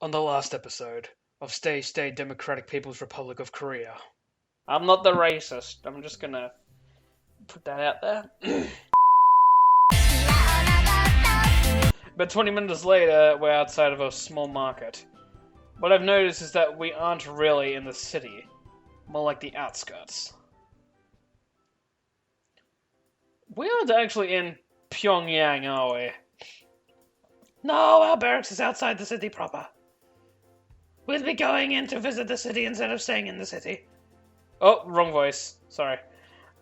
On the last episode of Stay Stay Democratic People's Republic of Korea. I'm not the racist. I'm just gonna put that out there. But 20 minutes later, we're outside of a small market. What I've noticed is that we aren't really in the city, more like the outskirts. We aren't actually in Pyongyang, are we? No, our barracks is outside the city proper. We'll be going in to visit the city instead of staying in the city. Oh, wrong voice. Sorry.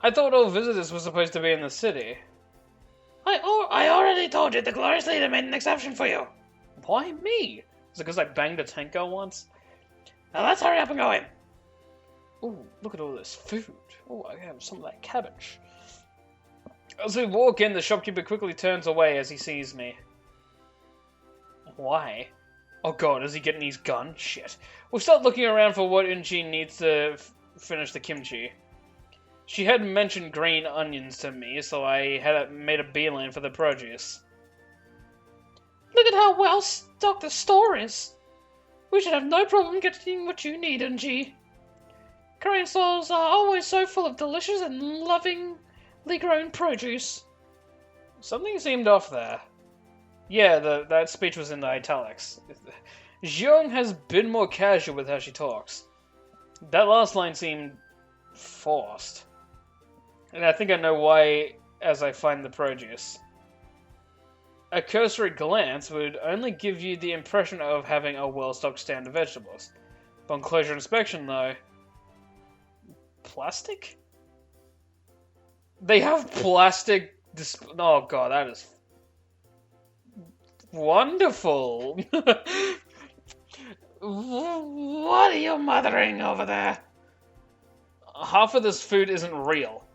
I thought all visitors were supposed to be in the city. I already told you the glorious leader made an exception for you. Why me? Is it because I banged a tanker once? Now let's hurry up and go in. Ooh, look at all this food. Oh, I have some of that cabbage. As we walk in, the shopkeeper quickly turns away as he sees me. Why? Oh god, is he getting his gun? Shit. We'll start looking around for what Unji needs to finish the kimchi. She had mentioned green onions to me, so I had made a beeline for the produce. Look at how well stocked the store is. We should have no problem getting what you need, Unji. Korean stores are always so full of delicious and lovingly grown produce. Something seemed off there. Yeah, that speech was in the italics. Jeong has been more casual with how she talks. That last line seemed forced. And I think I know why as I find the produce. A cursory glance would only give you the impression of having a well-stocked stand of vegetables. Upon closer inspection, though... Plastic? They have plastic... Oh god, that is... wonderful! What are you mothering over there? Half of this food isn't real.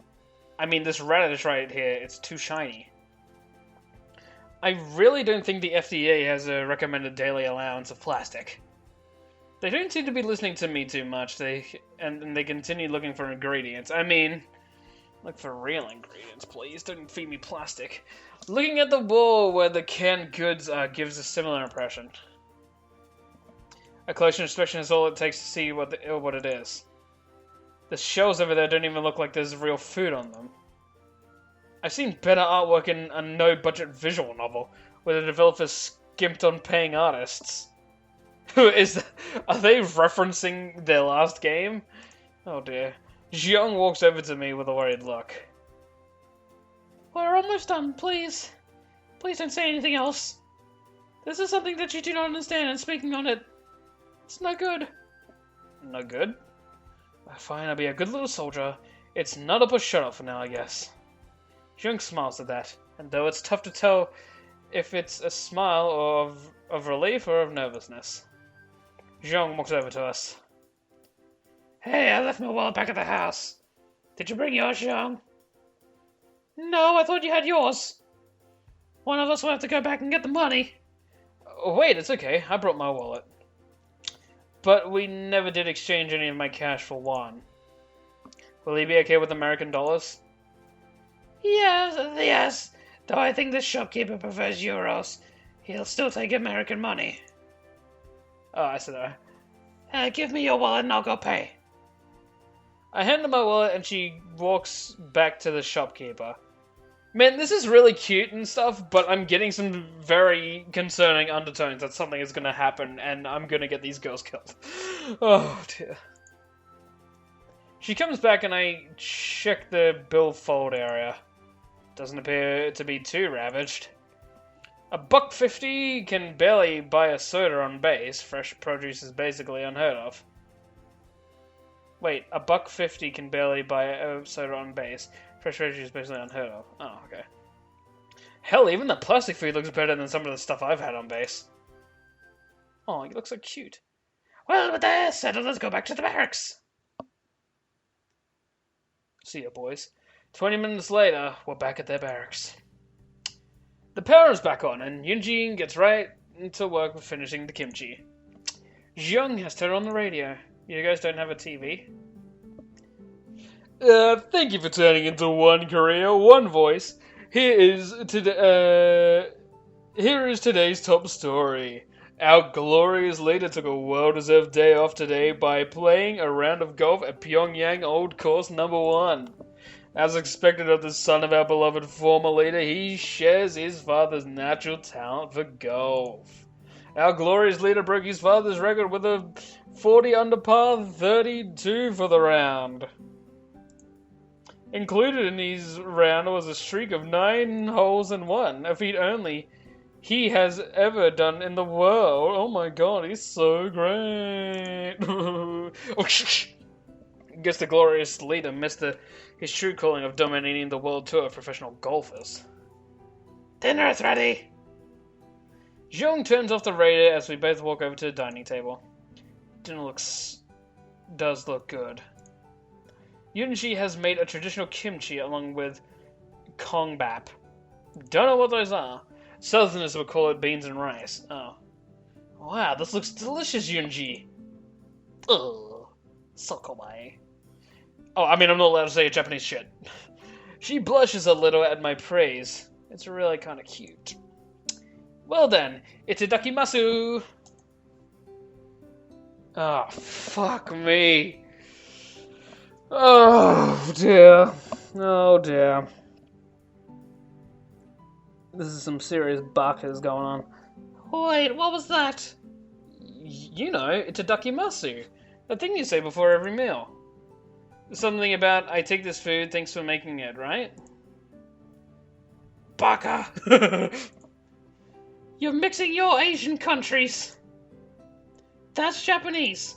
I mean, this radish right here, it's too shiny. I really don't think the FDA has a recommended daily allowance of plastic. They don't seem to be listening to me too much, and they continue looking for ingredients. I mean, look for real ingredients, please. Don't feed me plastic. Looking at the wall where the canned goods are gives a similar impression. A closer inspection is all it takes to see what it is. The shelves over there don't even look like there's real food on them. I've seen better artwork in a no-budget visual novel, where the developers skimped on paying artists. Are they referencing their last game? Oh dear. Jeong walks over to me with a worried look. We're almost done, please. Please don't say anything else. This is something that you do not understand, and speaking on it, it's no good. No good? Fine, I'll be a good little soldier. It's not up or shut up for now, I guess. Jeong smiles at that, and though it's tough to tell if it's a smile of relief or of nervousness. Jeong walks over to us. Hey, I left my wallet back at the house. Did you bring yours, Jeong? No, I thought you had yours. One of us will have to go back and get the money. Oh, wait, it's okay. I brought my wallet. But we never did exchange any of my cash for won. Will he be okay with American dollars? Yes. Though I think the shopkeeper prefers euros. He'll still take American money. Oh, I see that. Give me your wallet and I'll go pay. I hand her my wallet and she walks back to the shopkeeper. Man, this is really cute and stuff, but I'm getting some very concerning undertones that something is going to happen and I'm going to get these girls killed. Oh, dear. She comes back and I check the billfold area. Doesn't appear to be too ravaged. $1.50 can barely buy a soda on base. Fresh produce is basically unheard of. Wait, $1.50 can barely buy a soda on base. Fresh produce is basically unheard of. Oh, okay. Hell, even the plastic food looks better than some of the stuff I've had on base. Oh, you look so cute. Well, with that settled, let's go back to the barracks. See ya, boys. 20 minutes later, we're back at their barracks. The power is back on, and Yunjin gets right into work with finishing the kimchi. Jeong has turned on the radio. You guys don't have a TV? Thank you for turning into One Korea, One Voice. Here is today's top story. Our glorious leader took a well-deserved day off today by playing a round of golf at Pyongyang Old Course #1. As expected of the son of our beloved former leader, he shares his father's natural talent for golf. Our glorious leader broke his father's record with a 40 under par 32 for the round. Included in his round was a streak of 9 holes in one, a feat only he has ever done in the world. Oh my god, he's so great. Guess the glorious leader missed his true calling of dominating the world tour of professional golfers. Dinner's ready! Zhong turns off the radio as we both walk over to the dining table. Dinner does look good. Yunji has made a traditional kimchi along with kongbap. Don't know what those are. Southerners would call it beans and rice. Oh. Wow, this looks delicious, Yunji. Ugh. So kawaii. Oh, I mean, I'm not allowed to say Japanese shit. She blushes a little at my praise. It's really kind of cute. Well then, itadakimasu! Oh, fuck me. Oh, dear. Oh, dear. This is some serious bakas going on. Wait, what was that? You know, itadakimasu. The thing you say before every meal. Something about, I take this food, thanks for making it, right? Baka! You're mixing your Asian countries. That's Japanese.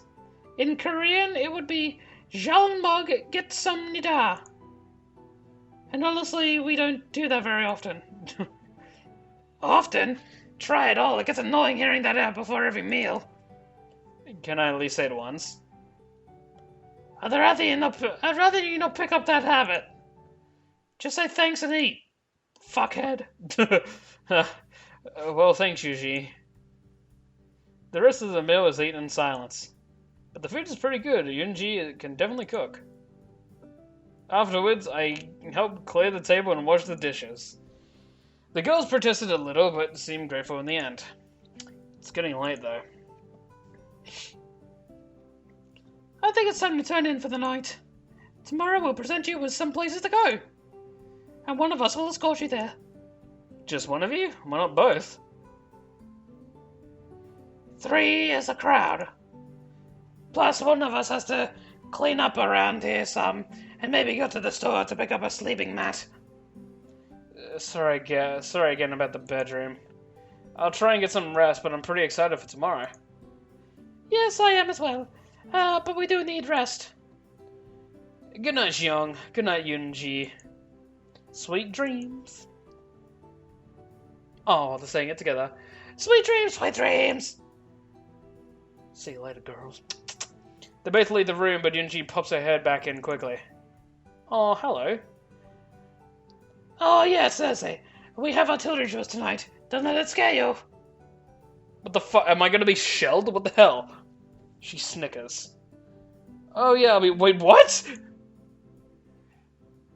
In Korean, it would be Jalmug get some nida. And honestly, we don't do that very often. Often? Try it all. It gets annoying hearing that out before every meal. Can I at least say it once? I'd rather you not pick up that habit. Just say thanks and eat, fuckhead. Well, thanks, Yuji. The rest of the meal is eaten in silence. But the food is pretty good. Yunji can definitely cook. Afterwards, I helped clear the table and wash the dishes. The girls protested a little, but seemed grateful in the end. It's getting late, though. I think it's time to turn in for the night. Tomorrow we'll present you with some places to go. And one of us will escort you there. Just one of you? Why not both? 3 is a crowd. Plus one of us has to clean up around here some, and maybe go to the store to pick up a sleeping mat. Sorry again about the bedroom. I'll try and get some rest, but I'm pretty excited for tomorrow. Yes, I am as well. But we do need rest. Good night, Xiong. Good night, Yunji. Sweet dreams. Oh, they're saying it together. Sweet dreams, sweet dreams! See you later, girls. They both leave the room, but Yunji pops her head back in quickly. Oh, hello. Oh, yes, Cersei. We have artillery drills tonight. Don't let it scare you. What the fuck? Am I gonna be shelled? What the hell? She snickers. Oh, yeah, wait, what?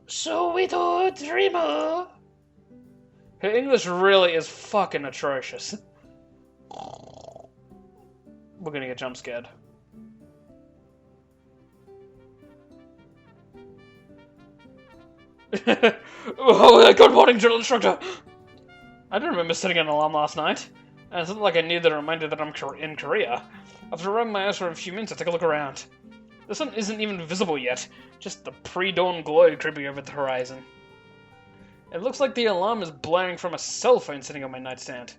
So we do dreamer. Her English really is fucking atrocious. We're gonna get jump scared. Oh, good morning, drill instructor! I don't remember setting an alarm last night. And it's not like I need the reminder that I'm in Korea. After rubbing my eyes for a few minutes, I take a look around. The sun isn't even visible yet, just the pre-dawn glow creeping over the horizon. It looks like the alarm is blaring from a cell phone sitting on my nightstand.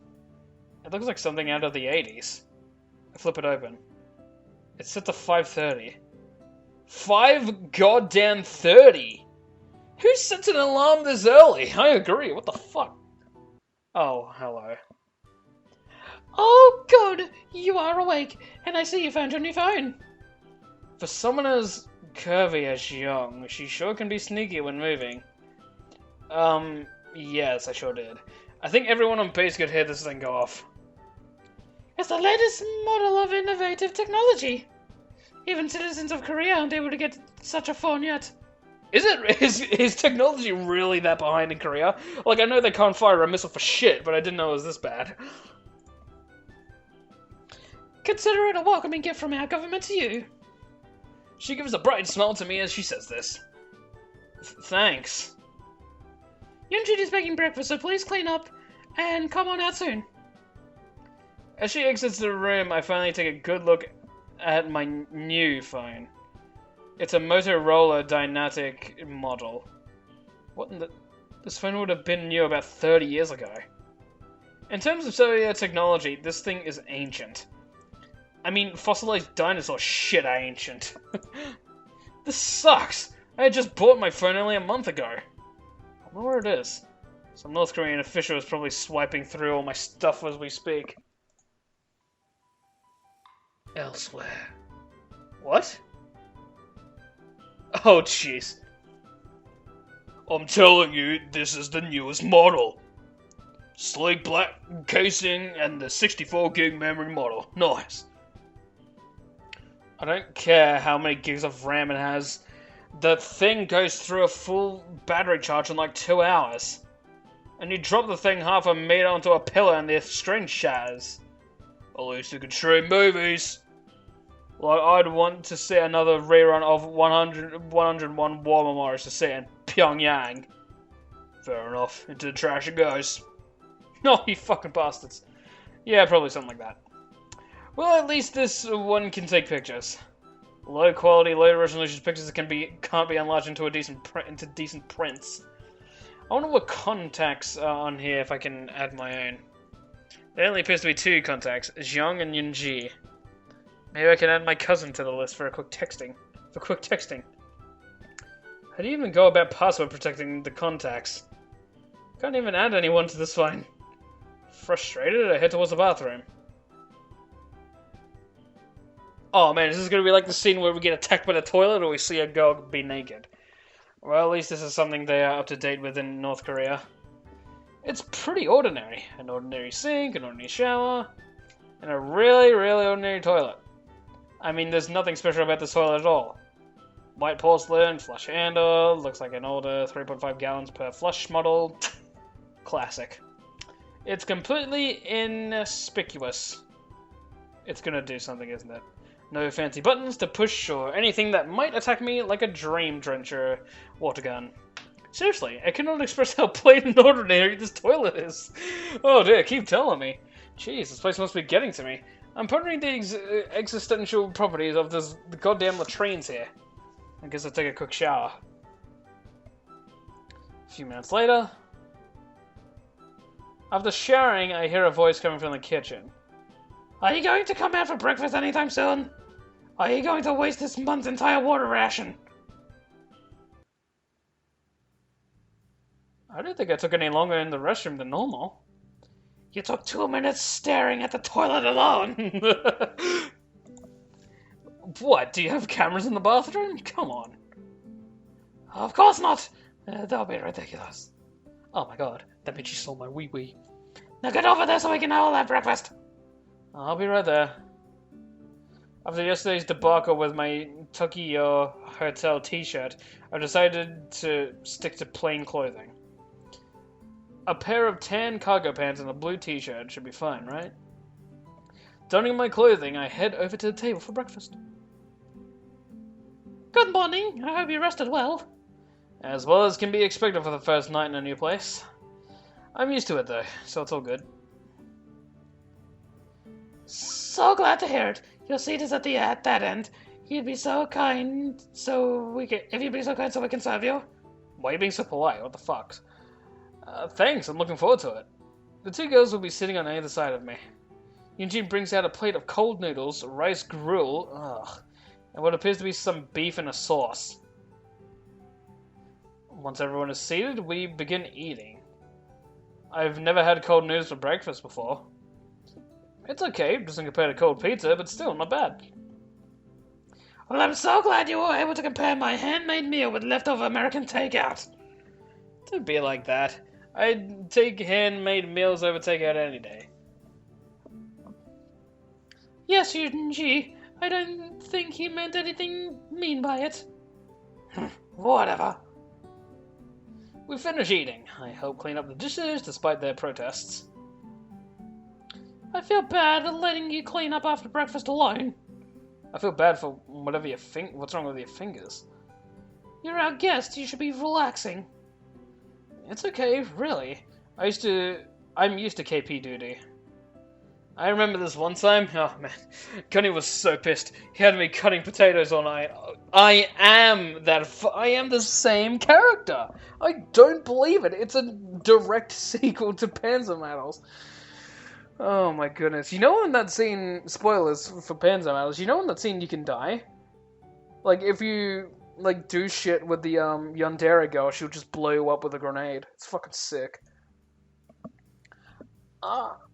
It looks like something out of the 80s. I flip it open. It's set to 5:30. 5 goddamn 30! Who sets an alarm this early? I agree, what the fuck? Oh, hello. Oh, good! You are awake, and I see you found your new phone. For someone as curvy as Young, she sure can be sneaky when moving. Yes, I sure did. I think everyone on base could hear this thing go off. It's the latest model of innovative technology. Even citizens of Korea aren't able to get such a phone yet. Is technology really that behind in Korea? Like, I know they can't fire a missile for shit, but I didn't know it was this bad. Consider it a welcoming gift from our government to you. She gives a bright smile to me as she says this. Thanks. Yunjin is making breakfast, so please clean up and come on out soon. As she exits the room, I finally take a good look at my new phone. It's a Motorola Dynatic model. What in the... This phone would have been new about 30 years ago. In terms of cellular technology, this thing is ancient. I mean, fossilized dinosaur shit ancient. This sucks! I had just bought my phone only a month ago. I wonder where it is. Some North Korean official is probably swiping through all my stuff as we speak. Elsewhere. What? Oh, jeez. I'm telling you, this is the newest model. Sleek black casing and the 64 gig memory model. Nice. I don't care how many gigs of RAM it has. The thing goes through a full battery charge in like 2 hours. And you drop the thing half a meter onto a pillar and the screen shatters. At least you can stream movies. Like, I'd want to see another rerun of 101 War Memorials to see in Pyongyang. Fair enough. Into the trash it goes. No, you fucking bastards. Yeah, probably something like that. Well, at least this one can take pictures. Low quality, low resolution pictures can't be enlarged into decent prints. I wonder what contacts are on here if I can add my own. There only appears to be 2 contacts, Zhang and Yunji. Maybe I can add my cousin to the list for quick texting. How do you even go about password protecting the contacts? Can't even add anyone to this phone. Frustrated, I head towards the bathroom. Oh man, is this gonna be like the scene where we get attacked by the toilet or we see a girl be naked? Well, at least this is something they are up to date with in North Korea. It's pretty ordinary. An ordinary sink, an ordinary shower, and a really, really ordinary toilet. I mean, there's nothing special about this toilet at all. White porcelain, flush handle, looks like an older 3.5 gallons per flush model. Classic. It's completely inconspicuous. It's gonna do something, isn't it? No fancy buttons to push or anything that might attack me like a Dream Drencher water gun. Seriously, I cannot express how plain and ordinary this toilet is. Oh dear, keep telling me. Jeez, this place must be getting to me. I'm pondering the existential properties of the goddamn latrines here. I guess I'll take a quick shower. A few minutes later. After showering, I hear a voice coming from the kitchen. Are you going to come out for breakfast anytime soon? Are you going to waste this month's entire water ration? I don't think I took any longer in the restroom than normal. You took 2 minutes staring at the toilet alone. What, do you have cameras in the bathroom? Come on. Of course not. That would be ridiculous. Oh my god, that means you saw my wee-wee. Now get over there so we can have all that breakfast. I'll be right there. After yesterday's debacle with my Tokyo Hotel t-shirt, I decided to stick to plain clothing. A pair of tan cargo pants and a blue t-shirt should be fine, right? Donning my clothing, I head over to the table for breakfast. Good morning. I hope you rested well. As well as can be expected for the first night in a new place. I'm used to it though, so it's all good. So glad to hear it. Your seat is at that end. You'd be so kind, if you'd be so kind so we can serve you. Why are you being so polite? What the fuck? Thanks, I'm looking forward to it. The 2 girls will be sitting on either side of me. Yunjin brings out a plate of cold noodles, rice gruel, and what appears to be some beef in a sauce. Once everyone is seated, we begin eating. I've never had cold noodles for breakfast before. It's okay, it doesn't compare to cold pizza, but still, not bad. Well, I'm so glad you were able to compare my handmade meal with leftover American takeout. Don't be like that. I'd take handmade meals over takeout any day. Yes, Yunji. I don't think he meant anything mean by it. Whatever. We finish eating. I help clean up the dishes despite their protests. I feel bad letting you clean up after breakfast alone. I feel bad for whatever you think. What's wrong with your fingers? You're our guest, you should be relaxing. It's okay, really. I'm used to KP duty. I remember this one time. Oh man, Gunny was so pissed. He had me cutting potatoes all night. I am the same character. I don't believe it. It's a direct sequel to Panzer Medals. Oh my goodness. You know in that scene, spoilers for Panzer Medals, you know in that scene you can die? Like, if you, like, do shit with the, Yandere girl, she'll just blow you up with a grenade. It's fucking sick.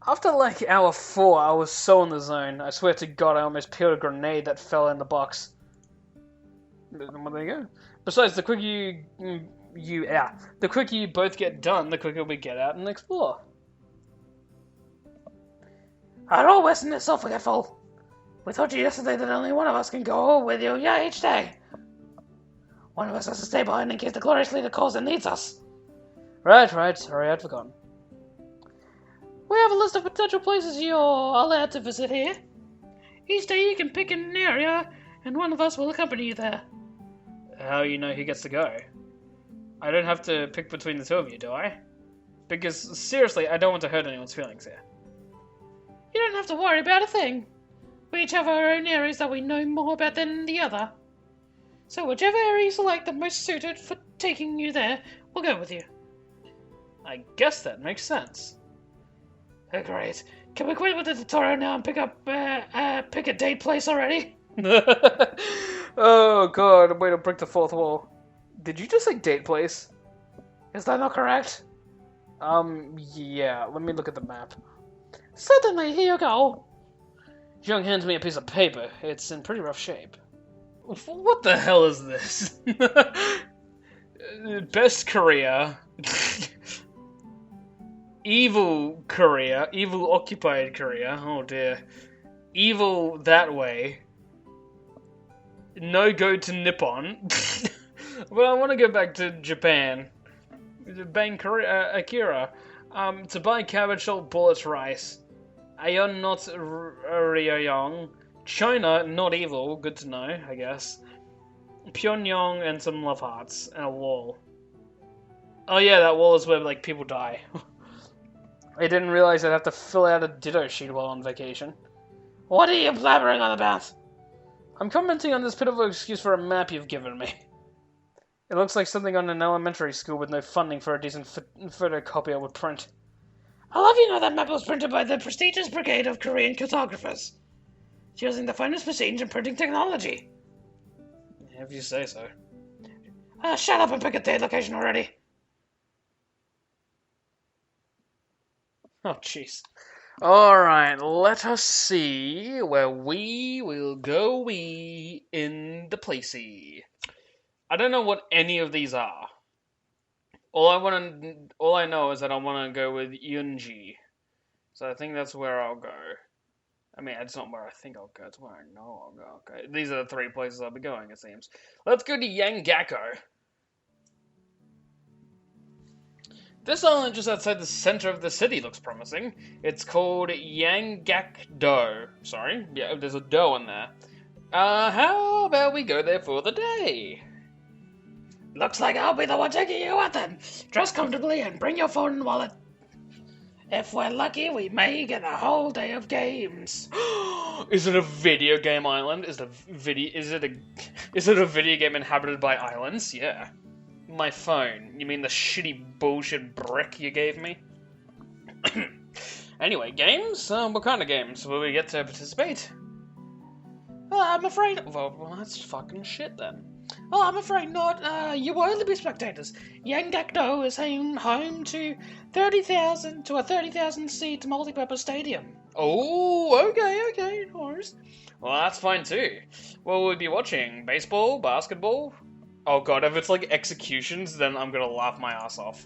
After, like, hour 4, I was so in the zone. I swear to God, I almost peeled a grenade that fell in the box. Well, there you go. Besides, the quicker you both get done, the quicker we get out and explore. Hello, Weston is so forgetful. We told you yesterday that only one of us can go with you each day. One of us has to stay behind in case the glorious leader calls and needs us. Right, sorry, I'd forgotten. We have a list of potential places you're allowed to visit here. Each day you can pick an area, and one of us will accompany you there. How you know who gets to go? I don't have to pick between the two of you, do I? Because, seriously, I don't want to hurt anyone's feelings here. You don't have to worry about a thing. We each have our own areas that we know more about than the other. So whichever area you select the most suited for taking you there, we'll go with you. I guess that makes sense. Oh, great. Can we quit with the tutorial now and pick a date place already? Oh god, way to break the fourth wall. Did you just say date place? Is that not correct? Yeah, let me look at the map. Certainly, here you go. Young hands me a piece of paper. It's in pretty rough shape. What the hell is this? Best Korea. Evil Korea. Evil occupied Korea. Oh dear. Evil that way. No go to Nippon. Well, I want to go back to Japan. Bang Korea, Akira. To buy cabbage, salt, bullets, rice. Ayon not Ryong. China, not evil. Good to know, I guess. Pyongyang and some love hearts. And a wall. Oh yeah, that wall is where, like, people die. I didn't realize I'd have to fill out a ditto sheet while on vacation. What are you blabbering on about? I'm commenting on this pitiful excuse for a map you've given me. It looks like something on an elementary school with no funding for a decent photocopier would print. I love you know that map was printed by the prestigious brigade of Korean cartographers, using the finest machines and printing technology. If you say so. Shut up and pick a date location already. Oh, jeez. Alright, let us see where we will go in the placey. I don't know what any of these are. All I know is that I want to go with Yunji. So I think that's where I'll go. I mean, it's not where I think I'll go, it's where I know I'll go. Okay, these are the 3 places I'll be going, it seems. Let's go to Yanggakko. This island just outside the center of the city looks promising. It's called Yanggakdo. Sorry, yeah, there's a do in there. How about we go there for the day? Looks like I'll be the one taking you out then. Dress comfortably and bring your phone and wallet. If we're lucky, we may get a whole day of games. Is it a video game island? Is it a video game inhabited by islands? Yeah. My phone. You mean the shitty bullshit brick you gave me? Anyway, games? What kind of games will we get to participate? I'm afraid... Well, that's fucking shit then. Oh, I'm afraid not. You will only be spectators. Yanggakdo is home to 30,000 to a 30,000-seat multi-purpose stadium. Oh, okay, no worries. Well, that's fine too. What will we be watching? Baseball? Basketball? Oh god, if it's like executions, then I'm gonna laugh my ass off.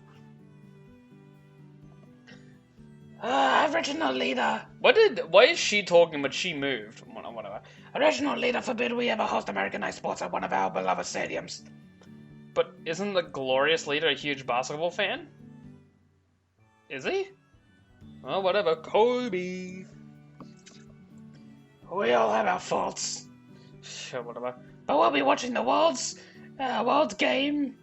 Original leader. Why is she talking but she moved? Whatever. Original leader forbid we ever host Americanized sports at one of our beloved stadiums. But isn't the glorious leader a huge basketball fan? Is he? Well, whatever. Kobe. We all have our faults. Sure, whatever. But we'll be watching the World's game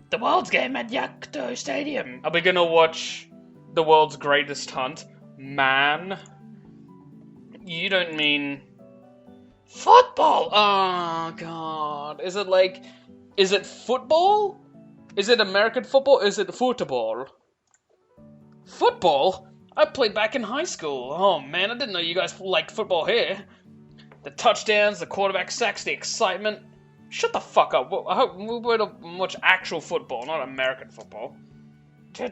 at Yakto Stadium. Are we gonna watch the world's greatest hunt? Man. You don't mean... Football! Oh, God. Is it football? Is it American football? Is it football? Football? I played back in high school. Oh, man, I didn't know you guys liked football here. The touchdowns, the quarterback sacks, the excitement. Shut the fuck up. I hope we were to watch actual football, not American football.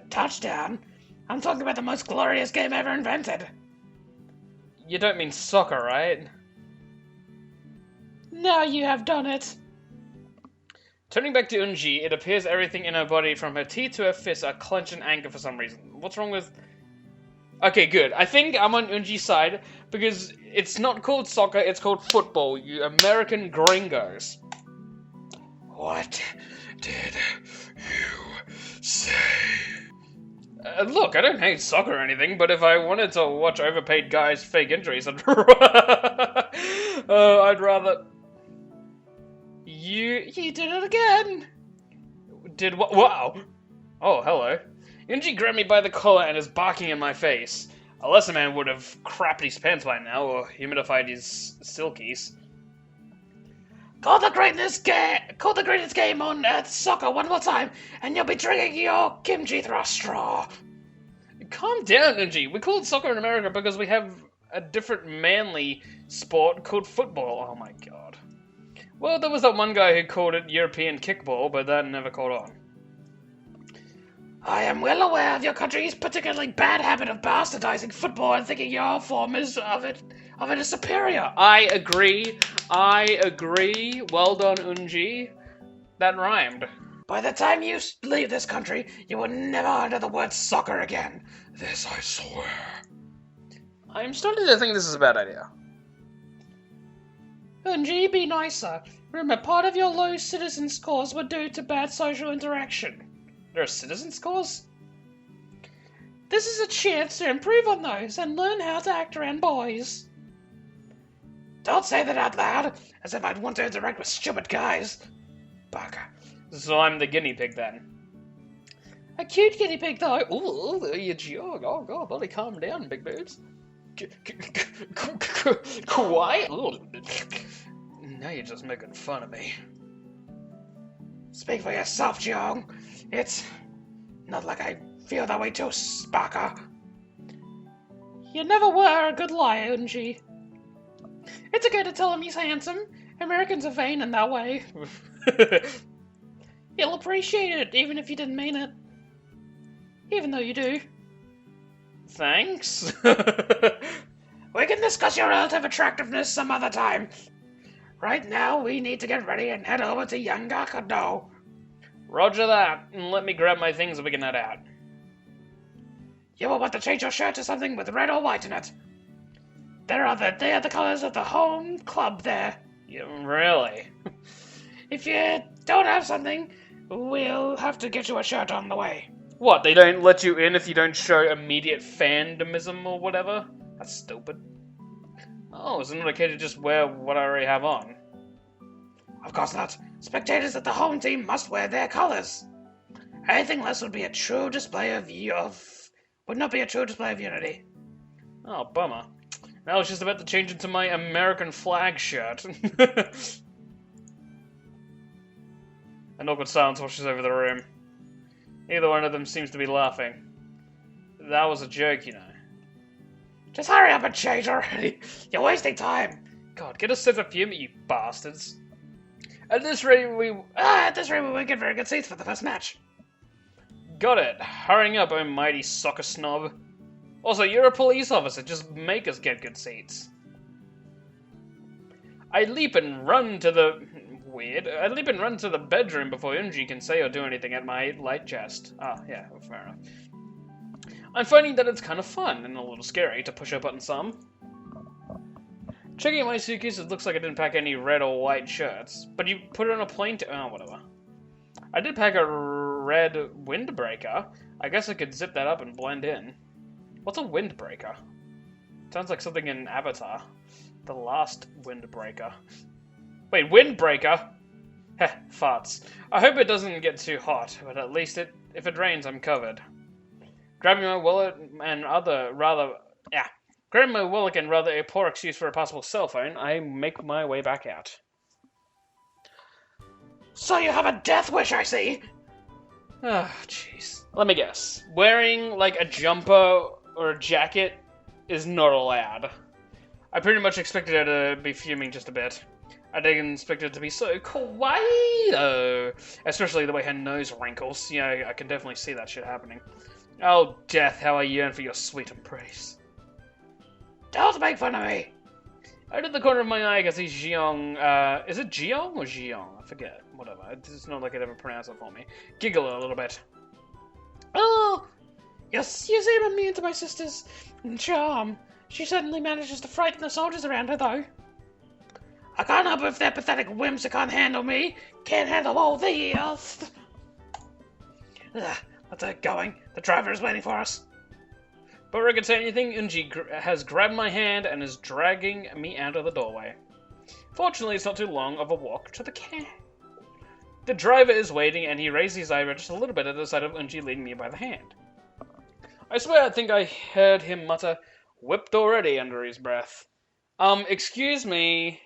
Touchdown? I'm talking about the most glorious game ever invented. You don't mean soccer, right? Now you have done it. Turning back to Unji, it appears everything in her body, from her teeth to her fists, are clenched in anger for some reason. What's wrong with... Okay, good. I think I'm on Unji's side, because it's not called soccer, it's called football, you American gringos. What did you say? Look, I don't hate soccer or anything, but if I wanted to watch overpaid guys fake injuries, I'd rather... You did it again! Did what? Wow! Oh, hello. Unji grabbed me by the collar and is barking in my face. A lesser man would have crapped his pants by now, or humidified his silkies. Call the greatest game on Earth soccer one more time, and you'll be drinking your kimchi through straw. Calm down, Unji. We call it soccer in America because we have a different manly sport called football. Oh my god. Well, there was that one guy who called it European kickball, but that never caught on. I am well aware of your country's particularly bad habit of bastardizing football and thinking your form of it is superior. I agree. Well done, Unji. That rhymed. By the time you leave this country, you will never utter the word soccer again. This I swear. I'm starting to think this is a bad idea. Unji, be nicer. Remember, part of your low citizen scores were due to bad social interaction. There are citizen scores? This is a chance to improve on those and learn how to act around boys. Don't say that out loud, as if I'd want to interact with stupid guys. Bugger. So I'm the guinea pig then. A cute guinea pig, though. Ooh, you jog. Oh god, buddy, calm down, big boobs. Quiet. Now you're just making fun of me. Speak for yourself, Jong. It's not like I feel that way too, Sparker. You never were a good liar, Unji. It's okay to tell him he's handsome. Americans are vain in that way. He'll appreciate it, even if you didn't mean it. Even though you do. Thanks. We can discuss your relative attractiveness some other time. Right now, we need to get ready and head over to Yangakado. Roger that, and let me grab my things and we can head out. You will want to change your shirt to something with red or white in it. They are the colors of the home club there. Yeah, really? If you don't have something, we'll have to get you a shirt on the way. What, they don't let you in if you don't show immediate fandomism or whatever? That's stupid. Oh, isn't it okay to just wear what I already have on? Of course not. Spectators at the home team must wear their colors. Anything less would not be a true display of unity. Oh, bummer. Now I was just about to change into my American flag shirt. An awkward silence washes over the room. Neither one of them seems to be laughing. That was a joke, you know. Just hurry up and change already. You're wasting time. God, get a sense of humor, you bastards. At this rate, we won't get very good seats for the first match. Got it. Hurrying up, oh mighty soccer snob. Also, you're a police officer. Just make us get good seats. I leap and run to the bedroom before Unji can say or do anything at my light chest. Ah, yeah, fair enough. I'm finding that it's kind of fun and a little scary to push a button some. Checking out my suitcase, it looks like I didn't pack any red or white shirts. But you put it on a plane to... oh, whatever. I did pack a red windbreaker. I guess I could zip that up and blend in. What's a windbreaker? Sounds like something in Avatar. The last windbreaker. Wait, windbreaker? Heh, farts. I hope it doesn't get too hot, but at least if it rains, I'm covered. Grabbing my wallet and grabbing my wallet and rather a poor excuse for a possible cell phone, I make my way back out. So you have a death wish, I see. Ah, jeez. Let me guess. Wearing, like, a jumper or a jacket is not allowed. I pretty much expected her to be fuming just a bit. I didn't expect it to be so kawaii, though. Especially the way her nose wrinkles. You know, I can definitely see that shit happening. Oh, Death, how I yearn for your sweet embrace. Don't make fun of me. Out of the corner of my eye, I can see Jiong, is it Jiong or Jiong? I forget. Whatever. It's not like it ever pronounced it for me. Giggle a little bit. Oh, yes, you seem immune to my sister's charm. She certainly manages to frighten the soldiers around her, though. I can't help if they're pathetic wimps that can't handle me. Can't handle all these. Let's get going. The driver is waiting for us. Before I can say anything, Unji has grabbed my hand and is dragging me out of the doorway. Fortunately, it's not too long of a walk to the car. The driver is waiting, and he raises his eyebrow just a little bit at the sight of Unji leading me by the hand. I swear I think I heard him mutter, "Whipped already," under his breath. Excuse me.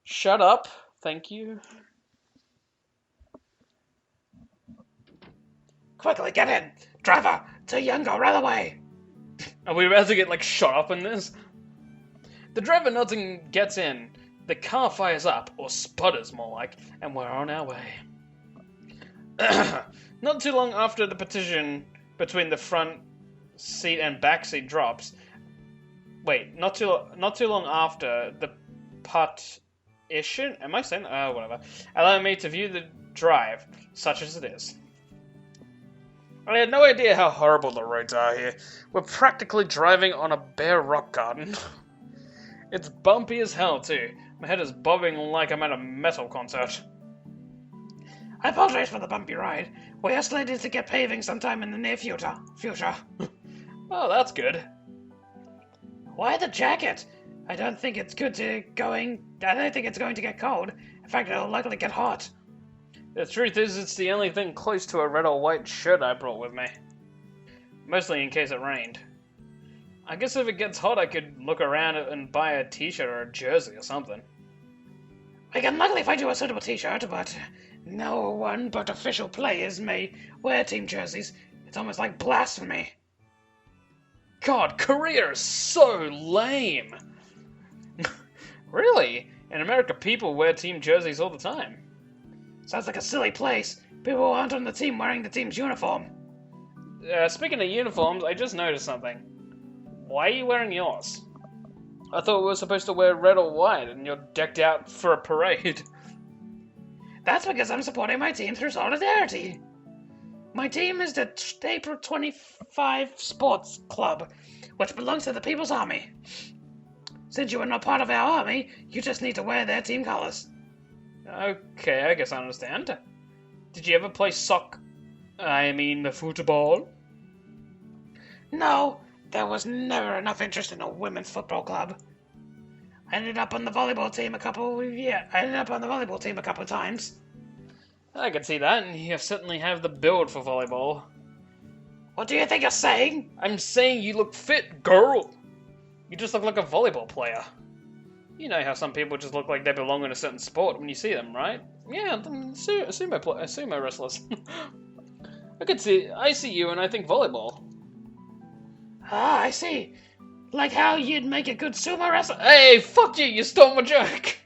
Shut up. Thank you. Quickly, get in. Driver, to Yungo, right away. Are we about to get, like, shot up in this? The driver nods and gets in. The car fires up, or sputters more like, and we're on our way. Not too long after the partition between the front seat and back seat drops. Wait, not too long after the partition. Am I saying? Whatever. Allow me to view the drive, such as it is. I had no idea how horrible the roads are here. We're practically driving on a bare rock garden. It's bumpy as hell, too. My head is bobbing like I'm at a metal concert. I apologize for the bumpy ride. We are slated to get paving sometime in the near future. Oh, that's good. Why the jacket? I don't think it's going to get cold. In fact, it'll likely get hot. The truth is, it's the only thing close to a red or white shirt I brought with me. Mostly in case it rained. I guess if it gets hot, I could look around and buy a t-shirt or a jersey or something. I can luckily find you a suitable t-shirt, but no one but official players may wear team jerseys. It's almost like blasphemy. God, Korea is so lame! Really? In America, people wear team jerseys all the time. Sounds like a silly place. People aren't on the team wearing the team's uniform. Speaking of uniforms, I just noticed something. Why are you wearing yours? I thought we were supposed to wear red or white, and you're decked out for a parade. That's because I'm supporting my team through solidarity. My team is the April 25 Sports Club, which belongs to the People's Army. Since you are not part of our army, you just need to wear their team colors. Okay, I guess I understand. Did you ever play football? No, there was never enough interest in a women's football club. I ended up on the volleyball team a couple of times. I can see that, and you certainly have the build for volleyball. What do you think you're saying? I'm saying you look fit, girl! You just look like a volleyball player. You know how some people just look like they belong in a certain sport when you see them, right? Yeah, sumo wrestlers. I see you and I think volleyball. Ah, I see. Like how you'd make a good sumo wrestler. Hey, fuck you! You stole my joke.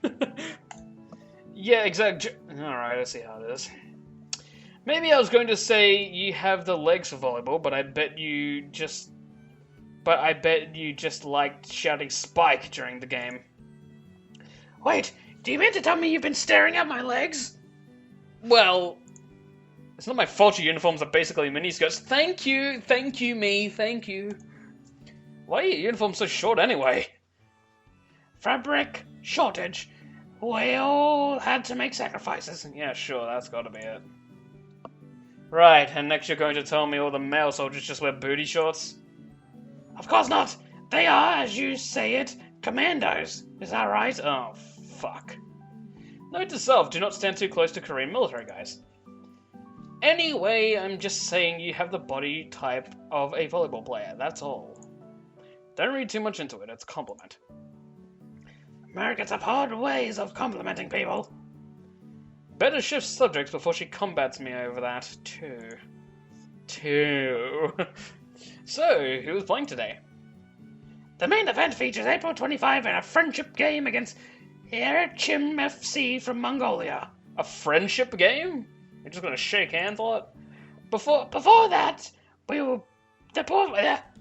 Yeah, exactly. All right, I see how it is. Maybe I was going to say you have the legs for volleyball, but I bet you just liked shouting "Spike" during the game. Wait, do you mean to tell me you've been staring at my legs? Well, it's not my fault your uniforms are basically miniskirts. Thank you. Why are your uniforms so short anyway? Fabric shortage. We all had to make sacrifices. Yeah, sure, that's gotta be it. Right, and next you're going to tell me all the male soldiers just wear booty shorts? Of course not. They are, as you say it, commandos. Is that right? Oh, fuck. Note to self, do not stand too close to Korean military guys. Anyway, I'm just saying you have the body type of a volleyball player, that's all. Don't read too much into it, it's a compliment. Americans have hard ways of complimenting people. Better shift subjects before she combats me over that, too. So, who was playing today? The main event features April 25 in a friendship game against Erechim FC from Mongolia. A friendship game? You're just gonna shake hands a lot? Before that, we will...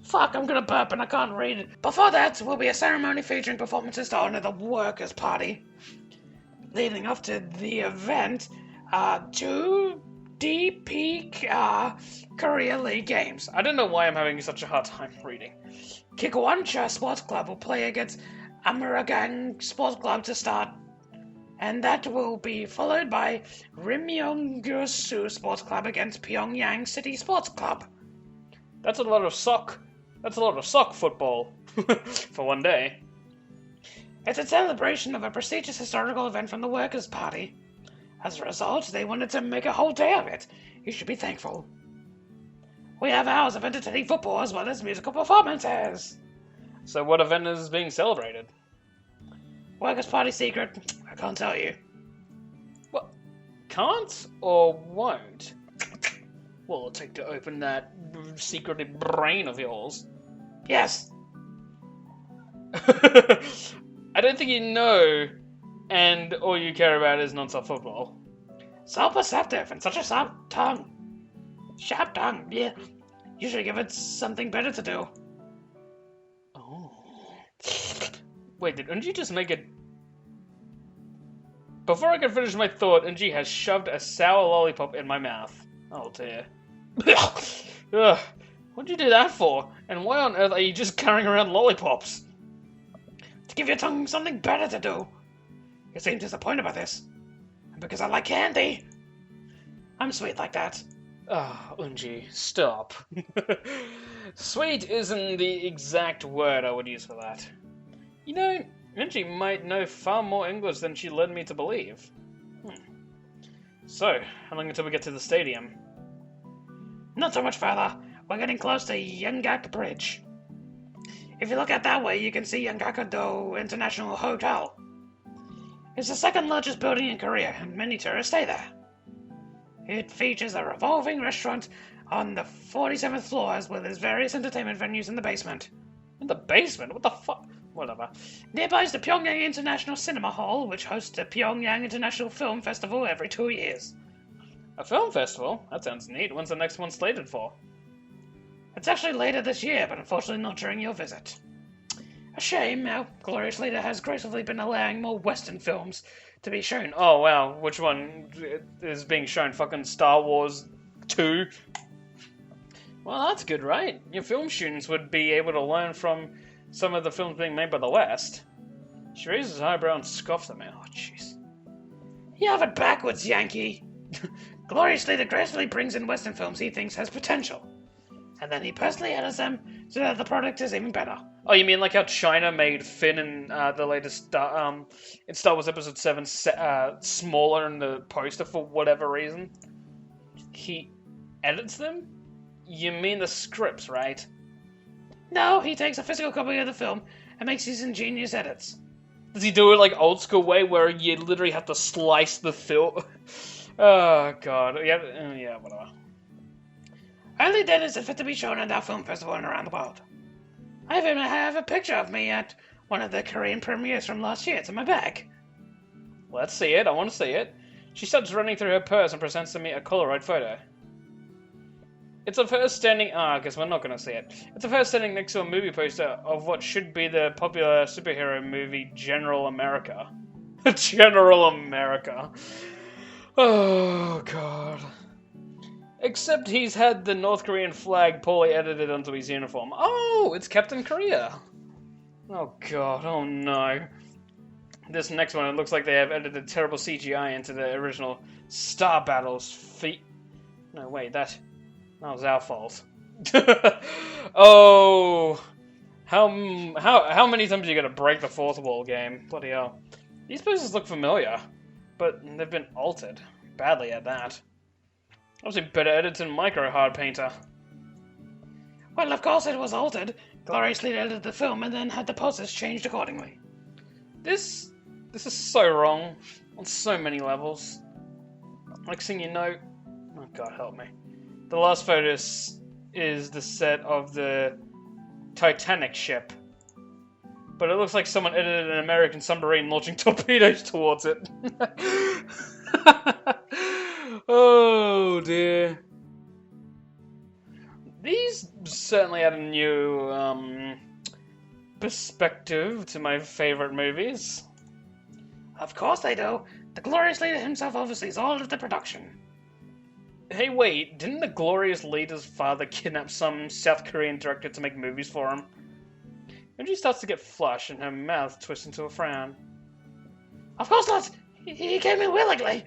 Fuck, I'm gonna burp and I can't read it. Before that will be a ceremony featuring performances to honor the Workers' Party. Leading up to the event, 2 DP Korea League games. I don't know why I'm having such a hard time reading. Kikwancha Sports Club will play against Amaragang Sports Club to start, and that will be followed by Rimyeongsu Sports Club against Pyongyang City Sports Club. That's a lot of sock football for one day. It's a celebration of a prestigious historical event from the Workers' Party. As a result, they wanted to make a whole day of it. You should be thankful. We have hours of entertaining football as well as musical performances. So what event is being celebrated? Workers' Party secret. I can't tell you. What? Can't or won't? Well, it'll take to open that secretive brain of yours. Yes. I don't think you know, and all you care about is non-stop football. So perceptive and such a sharp tongue. Sharp tongue, yeah. You should give it something better to do. Oh. Wait, did Unji just make it... Before I can finish my thought, Unji has shoved a sour lollipop in my mouth. Oh dear. Ugh. What'd you do that for? And why on earth are you just carrying around lollipops? To give your tongue something better to do. You seem disappointed by this. And because I like candy. I'm sweet like that. Ah, Unji, stop. Sweet isn't the exact word I would use for that. You know, Unji might know far more English than she led me to believe. So, how long until we get to the stadium? Not so much further. We're getting close to Yeongak Bridge. If you look out that way, you can see Yeongak-do International Hotel. It's the second largest building in Korea, and many tourists stay there. It features a revolving restaurant on the 47th floor, as well as various entertainment venues in the basement. In the basement? What the fuck? Whatever. Nearby is the Pyongyang International Cinema Hall, which hosts the Pyongyang International Film Festival every 2 years. A film festival? That sounds neat. When's the next one slated for? It's actually later this year, but unfortunately not during your visit. A shame. Our glorious leader has gracefully been allowing more Western films to be shown. Oh, wow. Which one is being shown? Fucking Star Wars 2? Well, that's good, right? Your film students would be able to learn from some of the films being made by the West. She raises her eyebrow and scoffs at me. Oh, jeez. You have it backwards, Yankee. Glorious leader gracefully brings in Western films he thinks has potential. And then he personally edits them so that the product is even better. Oh, you mean like how China made Finn in the latest in Star Wars Episode 7 smaller in the poster for whatever reason? He edits them? You mean the scripts, right? No, he takes a physical copy of the film and makes these ingenious edits. Does he do it like old school way where you literally have to slice the film? Oh, God. Yeah, whatever. Only then is it fit to be shown at our film festival and around the world. I even have a picture of me at one of the Korean premieres from last year. It's in my bag. Let's see it. I want to see it. She starts running through her purse and presents to me a Polaroid photo. It's of her standing... I guess we're not going to see it. It's of her standing next to a movie poster of what should be the popular superhero movie General America. General America. Oh, God. Except he's had the North Korean flag poorly edited onto his uniform. Oh, it's Captain Korea. Oh, God. Oh, no. This next one, it looks like they have edited terrible CGI into the original Star Battles feat. No, wait, that was our fault. Oh, How many times are you gonna break the fourth wall, game? Bloody hell. These poses look familiar, but they've been altered. Badly at that. Obviously better edited than Micro Hard Painter. Well, of course it was altered. Gloriously edited the film and then had the poses changed accordingly. This is so wrong on so many levels. Like seeing your note. Oh god, help me. The last photo is the set of the Titanic ship. But it looks like someone edited an American submarine launching torpedoes towards it. Oh dear. These certainly add a new perspective to my favorite movies. Of course they do. The Glorious Leader himself oversees all of the production. Hey wait, didn't the Glorious Leader's father kidnap some South Korean director to make movies for him? And she starts to get flush and her mouth twists into a frown. Of course not! He came in willingly!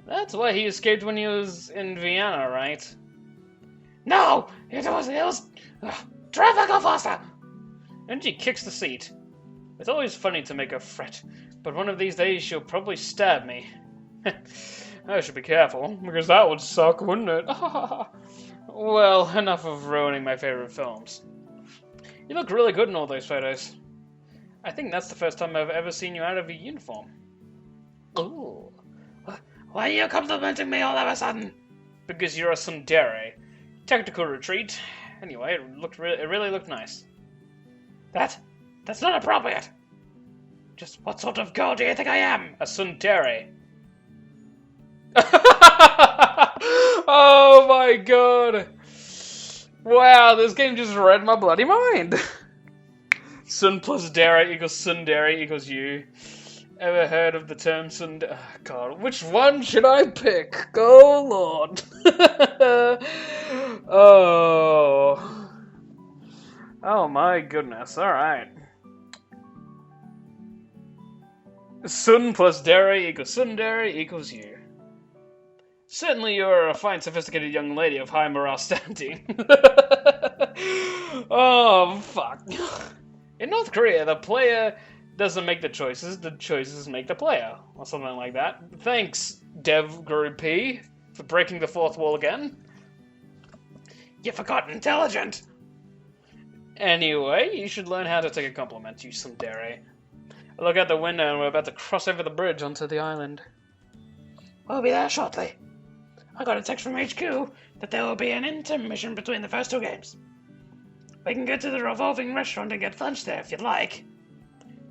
That's why he escaped when he was in Vienna, right? No! It was... Traffic, go faster! And she kicks the seat. It's always funny to make her fret, but one of these days she'll probably stab me. I should be careful, because that would suck, wouldn't it? Well, enough of ruining my favorite films. You look really good in all those photos. I think that's the first time I've ever seen you out of a uniform. Ooh. Why are you complimenting me all of a sudden? Because you're a tsundere. Tactical retreat. Anyway, it really looked nice. That's not appropriate. Just what sort of girl do you think I am? A tsundere. Oh my god! Wow, this game just read my bloody mind! Sun plus dere equals tsundere equals you. Ever heard of the term tsundere? Oh, god, which one should I pick? Oh lord! Oh. Oh my goodness, alright. Sun plus dere equals tsundere equals you. Certainly you're a fine, sophisticated young lady of high morale standing. Oh, fuck. In North Korea, the player doesn't make the choices make the player. Or something like that. Thanks, Dev Guru P, for breaking the fourth wall again. You forgot intelligent. Anyway, you should learn how to take a compliment, you tsundere. I look out the window and we're about to cross over the bridge onto the island. We'll be there shortly. I got a text from HQ that there will be an intermission between the first two games. We can go to the revolving restaurant and get lunch there if you'd like.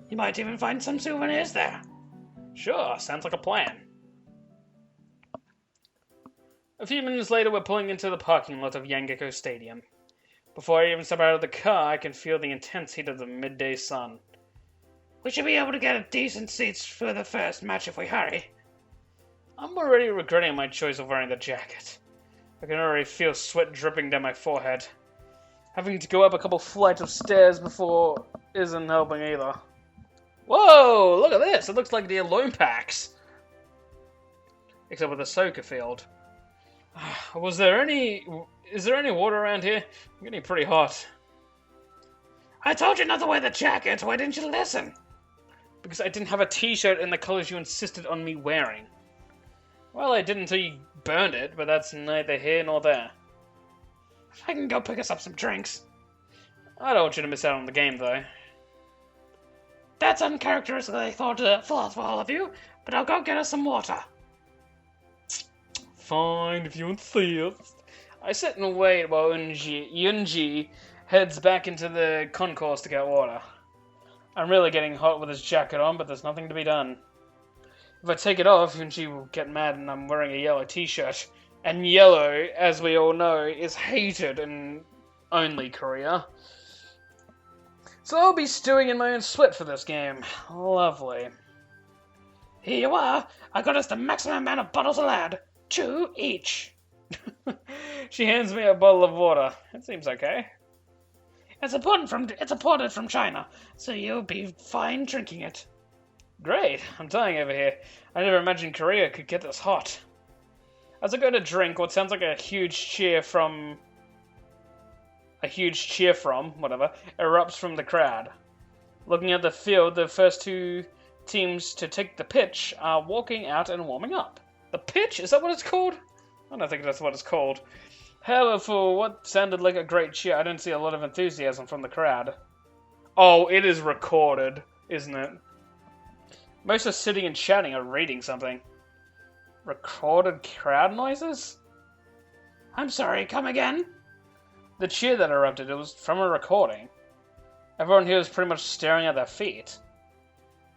You might even find some souvenirs there. Sure, sounds like a plan. A few minutes later, we're pulling into the parking lot of Yangeko Stadium. Before I even step out of the car, I can feel the intense heat of the midday sun. We should be able to get decent seats for the first match if we hurry. I'm already regretting my choice of wearing the jacket. I can already feel sweat dripping down my forehead. Having to go up a couple flights of stairs before isn't helping either. Whoa! Look at this! It looks like the Olympics! Except with a soccer field. Is there any water around here? I'm getting pretty hot. I told you not to wear the jacket, why didn't you listen? Because I didn't have a t-shirt in the colors you insisted on me wearing. Well, I did until you burned it, but that's neither here nor there. I can go pick us up some drinks. I don't want you to miss out on the game, though. That's uncharacteristically thoughtful for all of you, but I'll go get us some water. Fine, if you insist. I sit and wait while Yunji heads back into the concourse to get water. I'm really getting hot with this jacket on, but there's nothing to be done. If I take it off, Yunji will get mad and I'm wearing a yellow t-shirt. And yellow, as we all know, is hated in only Korea. So I'll be stewing in my own sweat for this game. Lovely. Here you are. I got us the maximum amount of bottles allowed. 2 each. She hands me a bottle of water. It seems okay. It's imported from China, so you'll be fine drinking it. Great, I'm dying over here. I never imagined Korea could get this hot. As I go to drink what sounds like a huge cheer from a huge cheer from, whatever, erupts from the crowd. Looking at the field, the first two teams to take the pitch are walking out and warming up. The pitch? Is that what it's called? I don't think that's what it's called. However, for what sounded like a great cheer, I don't see a lot of enthusiasm from the crowd. Oh, it is recorded, isn't it? Most are sitting and chatting or reading something. Recorded crowd noises? I'm sorry, come again? The cheer that erupted, it was from a recording. Everyone here was pretty much staring at their feet.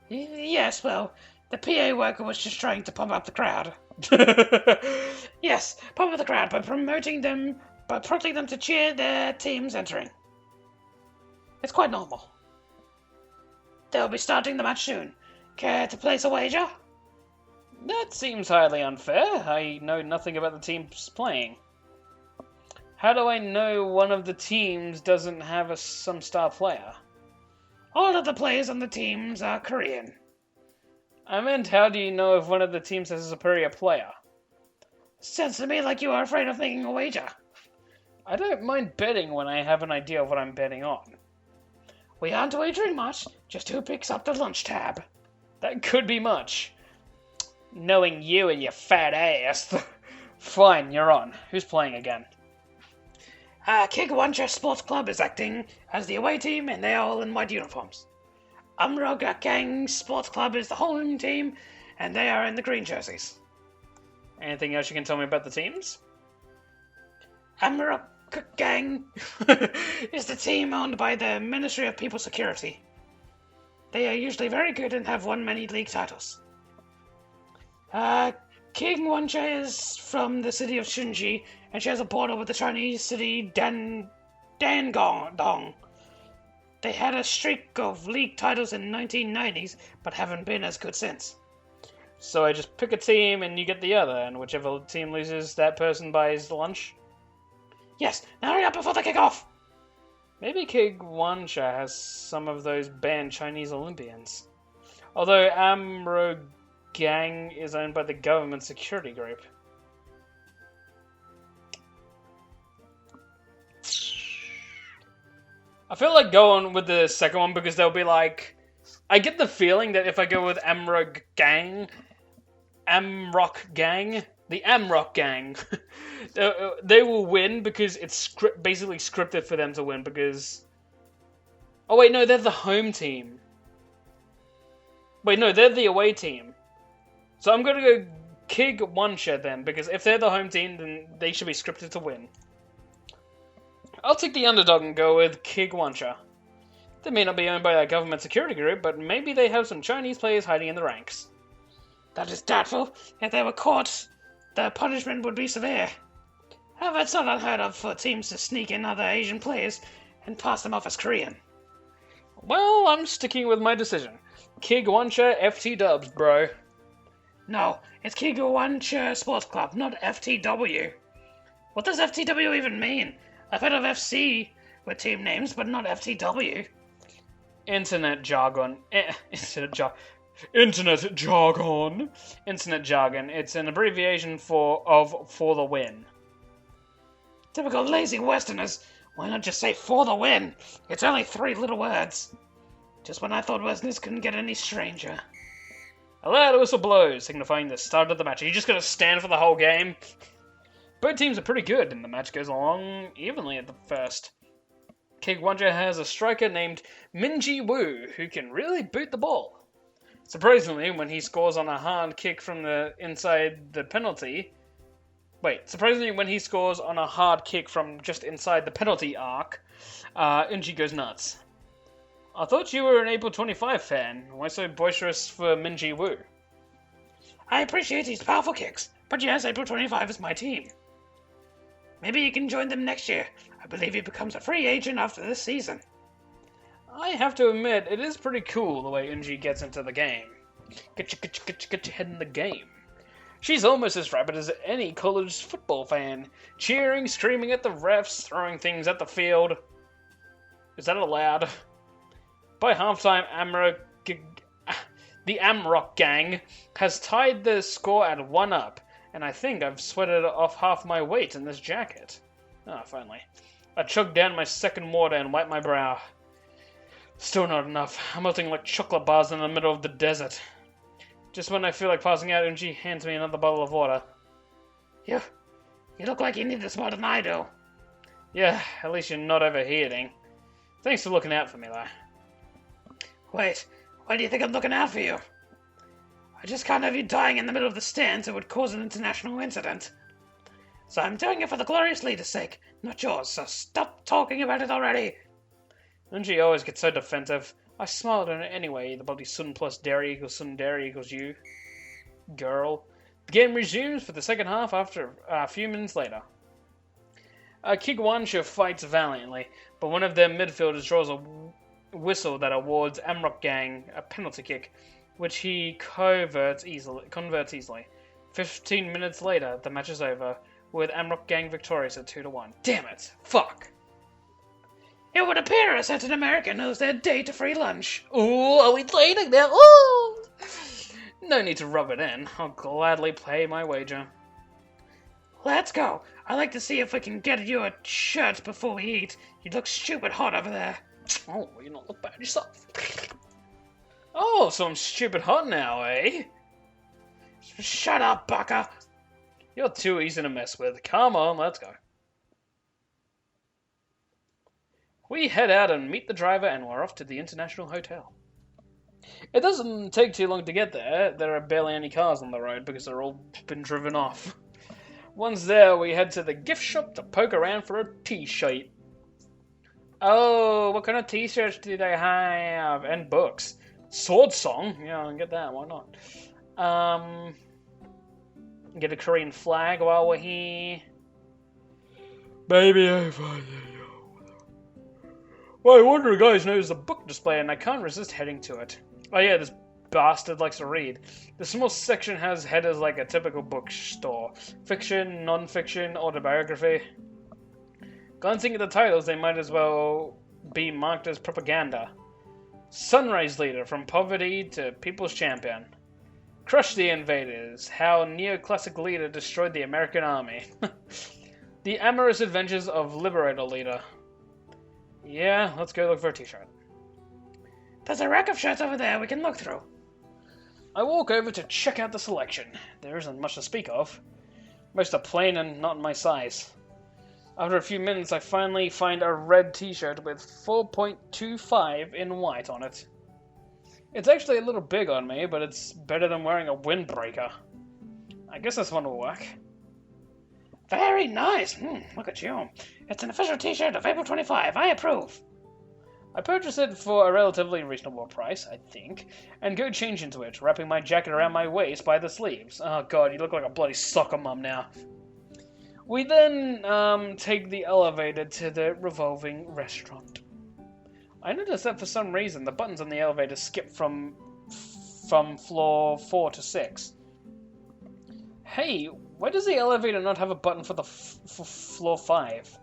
Yes, well, the PA worker was just trying to pump up the crowd. Yes, pump up the crowd by prompting them to cheer their teams entering. It's quite normal. They'll be starting the match soon. Care to place a wager? That seems highly unfair. I know nothing about the teams playing. How do I know one of the teams doesn't have some star player? All of the players on the teams are Korean. I meant, how do you know if one of the teams has a superior player? Sounds to me like you are afraid of making a wager. I don't mind betting when I have an idea of what I'm betting on. We aren't wagering much, just who picks up the lunch tab. That could be much. Knowing you and your fat ass. Fine, you're on. Who's playing again? Kigwancha Sports Club is acting as the away team, and they're all in white uniforms. Amrok Gang Sports Club is the home team, and they are in the green jerseys. Anything else you can tell me about the teams? Amrok Gang is the team owned by the Ministry of People Security. They are usually very good and have won many league titles. Kigwancha is from the city of Shunji, and she has a border with the Chinese city Dangdong. They had a streak of league titles in the 1990s, but haven't been as good since. So I just pick a team and you get the other, and whichever team loses, that person buys the lunch? Yes, now hurry up before they kick off! Maybe Kigwancha has some of those banned Chinese Olympians. Although Amro Gang is owned by the government security group. I feel like going with the second one because they'll be like... I get the feeling that if I go with Amrock Gang, the Amrock Gang, they will win because it's basically scripted for them to win because... Oh wait, no, they're the home team. Wait, no, they're the away team. So I'm gonna go Kigwancha then, because if they're the home team, then they should be scripted to win. I'll take the underdog and go with Kigwancha. They may not be owned by a government security group, but maybe they have some Chinese players hiding in the ranks. That is doubtful. If they were caught, the punishment would be severe. However, it's not unheard of for teams to sneak in other Asian players and pass them off as Korean. Well, I'm sticking with my decision. Kigwancha FT dubs, bro. No, it's Kigwancha Sports Club, not FTW. What does FTW even mean? I've heard of FC with team names, but not FTW. Internet jargon. Internet jargon. Internet jargon. It's an abbreviation for the win. Typical lazy Westerners. Why not just say for the win? It's only 3 little words. Just when I thought Westerners couldn't get any stranger. A loud whistle blows, signifying the start of the match. Are you just going to stand for the whole game? Both teams are pretty good, and the match goes along evenly at the first. Kigwancha has a striker named Minji Wu, who can really boot the ball. Surprisingly, when he scores on a hard kick from inside the penalty arc, Unji goes nuts. I thought you were an April 25 fan. Why so boisterous for Minji Wu? I appreciate his powerful kicks, but yes, April 25 is my team. Maybe you can join them next year. I believe he becomes a free agent after this season. I have to admit, it is pretty cool the way Unji gets into the game. Get your head in the game. She's almost as rabid as any college football fan, cheering, screaming at the refs, throwing things at the field. Is that allowed? By halftime, the Amrock Gang has tied the score at 1-1, and I think I've sweated off half my weight in this jacket. Ah, finally. I chugged down my second water and wiped my brow. Still not enough. I'm melting like chocolate bars in the middle of the desert. Just when I feel like passing out, Unji hands me another bottle of water. You look like you need this more than I do. Yeah, at least you're not overheating. Thanks for looking out for me, though. Wait, why do you think I'm looking out for you? I just can't have you dying in the middle of the stands. It would cause an international incident. So I'm doing it for the glorious leader's sake, not yours, so stop talking about it already. Unji always gets so defensive. I smiled at it anyway. The bloody sun plus dairy equals sun dairy equals you. Girl. The game resumes for the second half after a few minutes later. Kigwansha fights valiantly, but one of their midfielders draws a whistle that awards Amrock Gang a penalty kick, which he converts easily. 15 minutes later, the match is over, with Amrock Gang victorious at 2-1. Damn it! Fuck! It would appear a certain American knows their day to free lunch. Ooh, are we trading now? Ooh! No need to rub it in. I'll gladly pay my wager. Let's go. I'd like to see if we can get you a shirt before we eat. You look stupid hot over there. Oh, you don't look bad yourself. Oh, so I'm stupid hot now, eh? Shut up, Baka. You're too easy to mess with. Come on, let's go. We head out and meet the driver, and we're off to the International Hotel. It doesn't take too long to get there. There are barely any cars on the road because they're all been driven off. Once there, we head to the gift shop to poke around for a t-shirt. Oh, what kind of t-shirts do they have? And books. Sword Song? Yeah, I'll get that, why not? Get a Korean flag while we're here. Baby, I find it. Well, I wonder if guys knows the book display and I can't resist heading to it. Oh yeah, this bastard likes to read. The small section has headers like a typical bookstore. Fiction, non-fiction, autobiography. Glancing at the titles, they might as well be marked as propaganda. Sunrise Leader, From Poverty to People's Champion. Crush the Invaders, How Neoclassic Leader Destroyed the American Army. The Amorous Adventures of Liberator Leader. Yeah, let's go look for a t-shirt. There's a rack of shirts over there we can look through. I walk over to check out the selection. There isn't much to speak of. Most are plain and not my size. After a few minutes, I finally find a red t-shirt with 4.25 in white on it. It's actually a little big on me, but it's better than wearing a windbreaker. I guess this one will work. Very nice. Look at you. It's an official t-shirt of April 25. I approve. I purchased it for a relatively reasonable price, I think, and go change into it, wrapping my jacket around my waist by the sleeves. Oh god, you look like a bloody soccer mum now. We then take the elevator to the revolving restaurant. I noticed that for some reason the buttons on the elevator skip from floor 4 to 6. Hey, why does the elevator not have a button for the floor 5?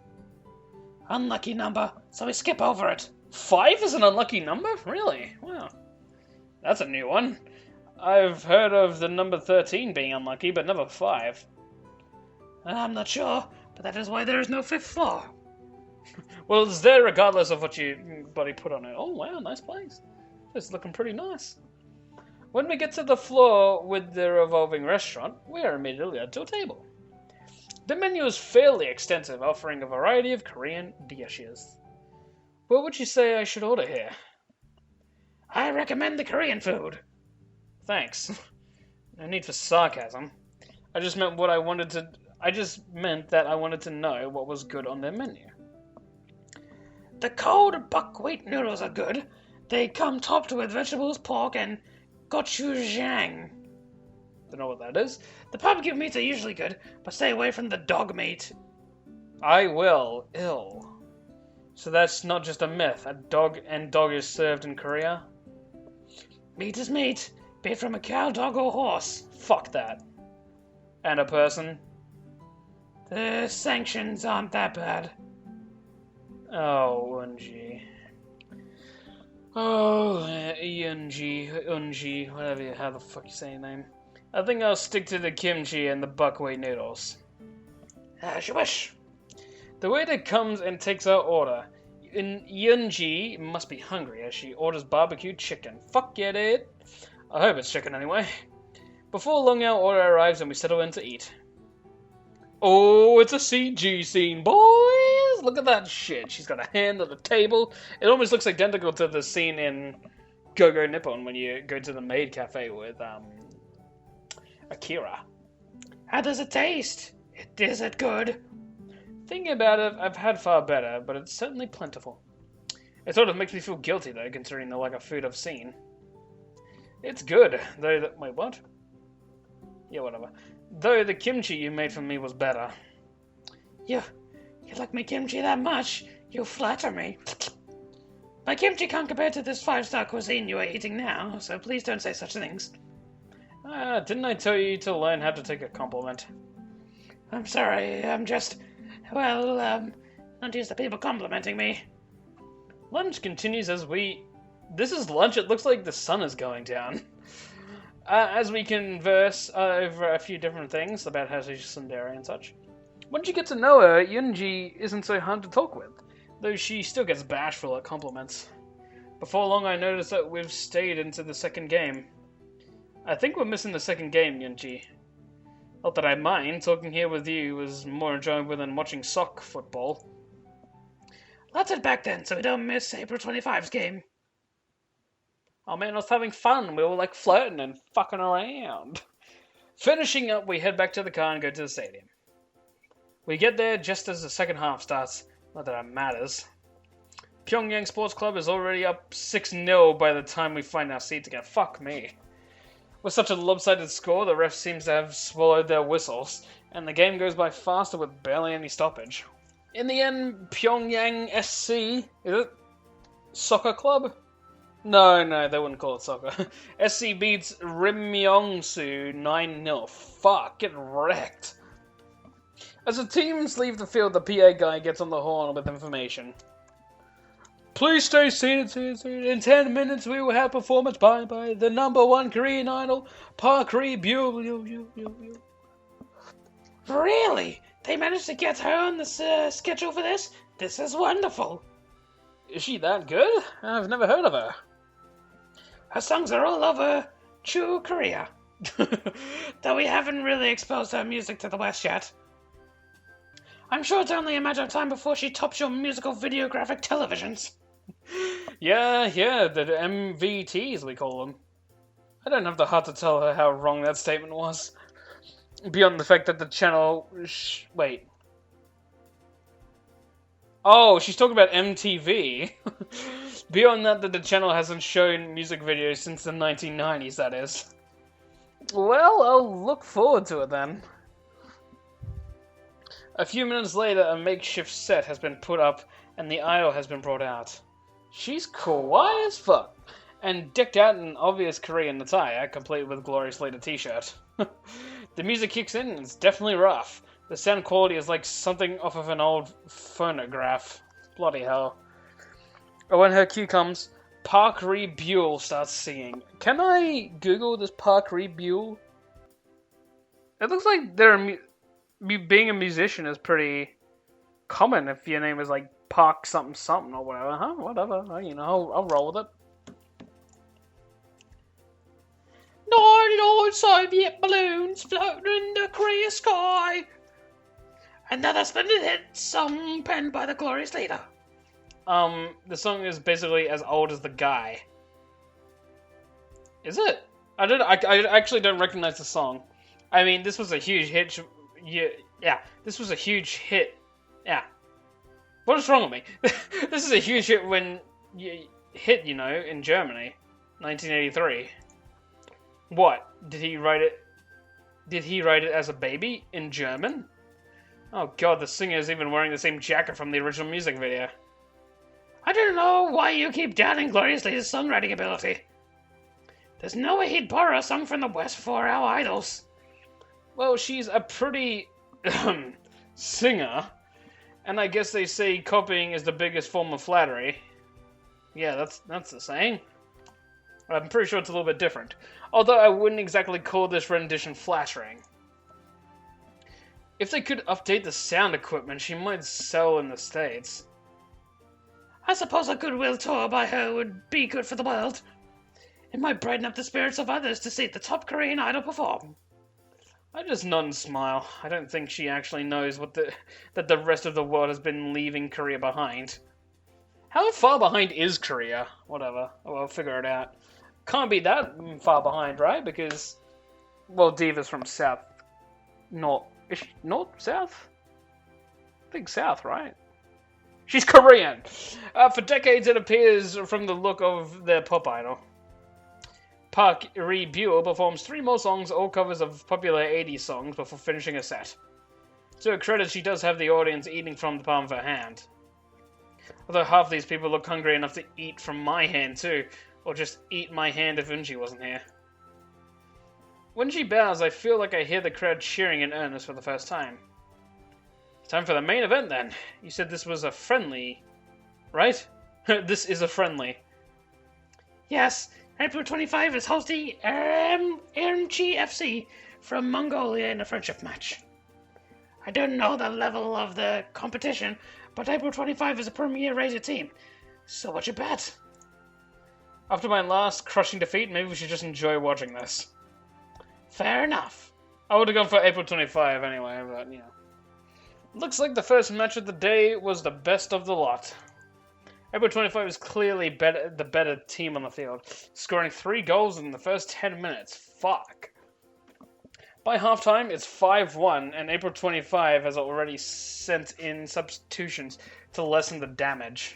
Unlucky number, so we skip over it. 5 is an unlucky number? Really? Wow. That's a new one. I've heard of the number 13 being unlucky, but never 5. I'm not sure, but that is why there is no 5th floor. Well, it's there regardless of what you bloody put on it. Oh, wow, nice place. It's looking pretty nice. When we get to the floor with the revolving restaurant, we are immediately led to a table. The menu is fairly extensive, offering a variety of Korean dishes. What would you say I should order here? I recommend the Korean food. Thanks. No need for sarcasm. I just meant that I wanted to know what was good on their menu. The cold buckwheat noodles are good. They come topped with vegetables, pork, and gochujang. Don't know what that is. The barbecue meats are usually good, but stay away from the dog meat. I will. Ill. So that's not just a myth. A dog is served in Korea? Meat is meat, be it from a cow, dog, or horse. Fuck that. And a person? The sanctions aren't that bad. Oh, Unji. Oh, Unji, whatever, how the fuck you say your name. I think I'll stick to the kimchi and the buckwheat noodles. As you wish. The waiter comes and takes our order. Yunji must be hungry as she orders barbecued chicken. Fuck yeah, dude. I hope it's chicken anyway. Before long, our order arrives and we settle in to eat. Oh, it's a CG scene, boys! Look at that shit. She's got a hand on the table. It almost looks identical to the scene in Go-Go Nippon when you go to the maid cafe with, Akira. How does it taste? Is it good? Thinking about it, I've had far better, but it's certainly plentiful. It sort of makes me feel guilty, though, considering the lack of food I've seen. It's good, though wait, what? Yeah, whatever. Though the kimchi you made for me was better. You like my kimchi that much? You flatter me. My kimchi can't compare to this 5-star cuisine you are eating now, so please don't say such things. Didn't I tell you to learn how to take a compliment? I'm sorry, I'm just... Well, not used to people complimenting me. Lunch continues as we... This is lunch? It looks like the sun is going down. As we converse over a few different things about how she's tsundere and such. Once you get to know her, Yunji isn't so hard to talk with, though she still gets bashful at compliments. Before long I notice that we've stayed into the second game. I think we're missing the second game, Yunji. Not that I mind, talking here with you was more enjoyable than watching sock football. Let's head back then, so we don't miss April 25's game. Oh man, I was having fun. We were like flirting and fucking around. Finishing up, we head back to the car and go to the stadium. We get there just as the second half starts. Not that it matters. Pyongyang Sports Club is already up 6-0 by the time we find our seats again. Fuck me. With such a lopsided score, the ref seems to have swallowed their whistles, and the game goes by faster with barely any stoppage. In the end, Pyongyang SC... Is it? Soccer Club? No, they wouldn't call it soccer. SC beats Rimyeongsu 9-0. Fuck, get wrecked. As the teams leave the field, the PA guy gets on the horn with information. Please stay seated. In 10 minutes we will have performance by the #1 Korean idol, Park Ri-byul. Really? They managed to get her on the schedule for this? This is wonderful. Is she that good? I've never heard of her. Her songs are all over True Korea. Though we haven't really exposed her music to the West yet. I'm sure it's only a matter of time before she tops your musical videographic televisions. Yeah, the MVTs we call them. I don't have the heart to tell her how wrong that statement was. Beyond the fact that the channel... Wait. Oh, she's talking about MTV. Beyond that the channel hasn't shown music videos since the 1990s, that is. Well, I'll look forward to it then. A few minutes later, a makeshift set has been put up and the idol has been brought out. She's kawaii as fuck, and decked out in obvious Korean attire, complete with Gloria Slater t-shirt. The music kicks in and it's definitely rough. The sound quality is like something off of an old phonograph. Bloody hell. But when her cue comes, Park Ri-byul starts singing. Can I Google this Park Ri-byul? It looks like being a musician is pretty common if your name is like Park something or whatever. Huh? Whatever. You know, I'll roll with it. 99 Soviet balloons floating in the Korea sky. Another splendid hit song penned by the Gloria Slater. The song is basically as old as the guy. Is it? I actually don't recognize the song. I mean, this was a huge hit. Yeah, this was a huge hit. Yeah. What is wrong with me? This is a huge hit when you hit, in Germany, 1983. What? Did he write it as a baby in German? Oh god, the singer is even wearing the same jacket from the original music video. I don't know why you keep doubting Gloria Slater's songwriting ability. There's no way he'd borrow a song from the West for our idols. Well, she's a pretty singer, and I guess they say copying is the biggest form of flattery. Yeah, that's the saying. I'm pretty sure it's a little bit different. Although I wouldn't exactly call this rendition flattering. If they could update the sound equipment, she might sell in the States. I suppose a goodwill tour by her would be good for the world. It might brighten up the spirits of others to see the top Korean idol perform. I just nod and smile. I don't think she actually knows that the rest of the world has been leaving Korea behind. How far behind is Korea? Whatever. We'll figure it out. Can't be that far behind, right? Because, well, Diva's from south. Is she north? South? I think south, right? She's Korean! For decades, it appears from the look of their pop idol. Park Ri-Buell performs 3 more songs, all covers of popular 80s songs, before finishing a set. To her credit, she does have the audience eating from the palm of her hand. Although half these people look hungry enough to eat from my hand too, or just eat my hand if Eunji wasn't here. When she bows, I feel like I hear the crowd cheering in earnest for the first time. It's time for the main event then. You said this was a friendly, right? This is a friendly. Yes, April 25 is hosting RMG FC from Mongolia in a friendship match. I don't know the level of the competition, but April 25 is a premier rated team. So what's your bet? After my last crushing defeat, maybe we should just enjoy watching this. Fair enough. I would have gone for April 25 anyway, but you know. Looks like the first match of the day was the best of the lot. April 25 is clearly the better team on the field, scoring 3 goals in the first 10 minutes. Fuck. By halftime, it's 5-1, and April 25 has already sent in substitutions to lessen the damage.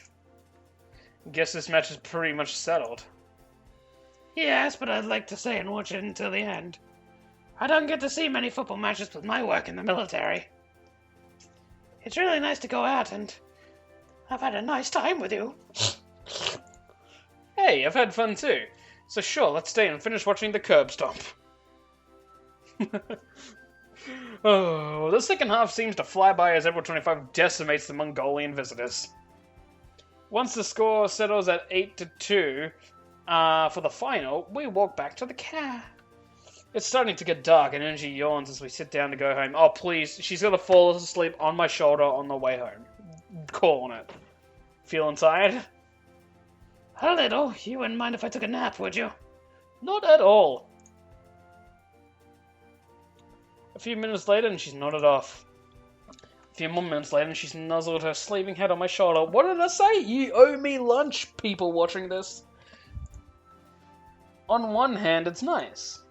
Guess this match is pretty much settled. Yes, but I'd like to stay and watch it until the end. I don't get to see many football matches with my work in the military. It's really nice to go out, and I've had a nice time with you. Hey, I've had fun too. So sure, let's stay and finish watching the curb stomp. Oh, the second half seems to fly by as April 25 decimates the Mongolian visitors. Once the score settles at 8-2 for the final, we walk back to the car. It's starting to get dark and Eunji yawns as we sit down to go home. Oh please, she's gonna fall asleep on my shoulder on the way home. Calling it. Feeling tired? A little. You wouldn't mind if I took a nap, would you? Not at all. A few minutes later and she's nodded off. A few more minutes later and she's nuzzled her sleeping head on my shoulder. What did I say? You owe me lunch, people watching this. On one hand, it's nice.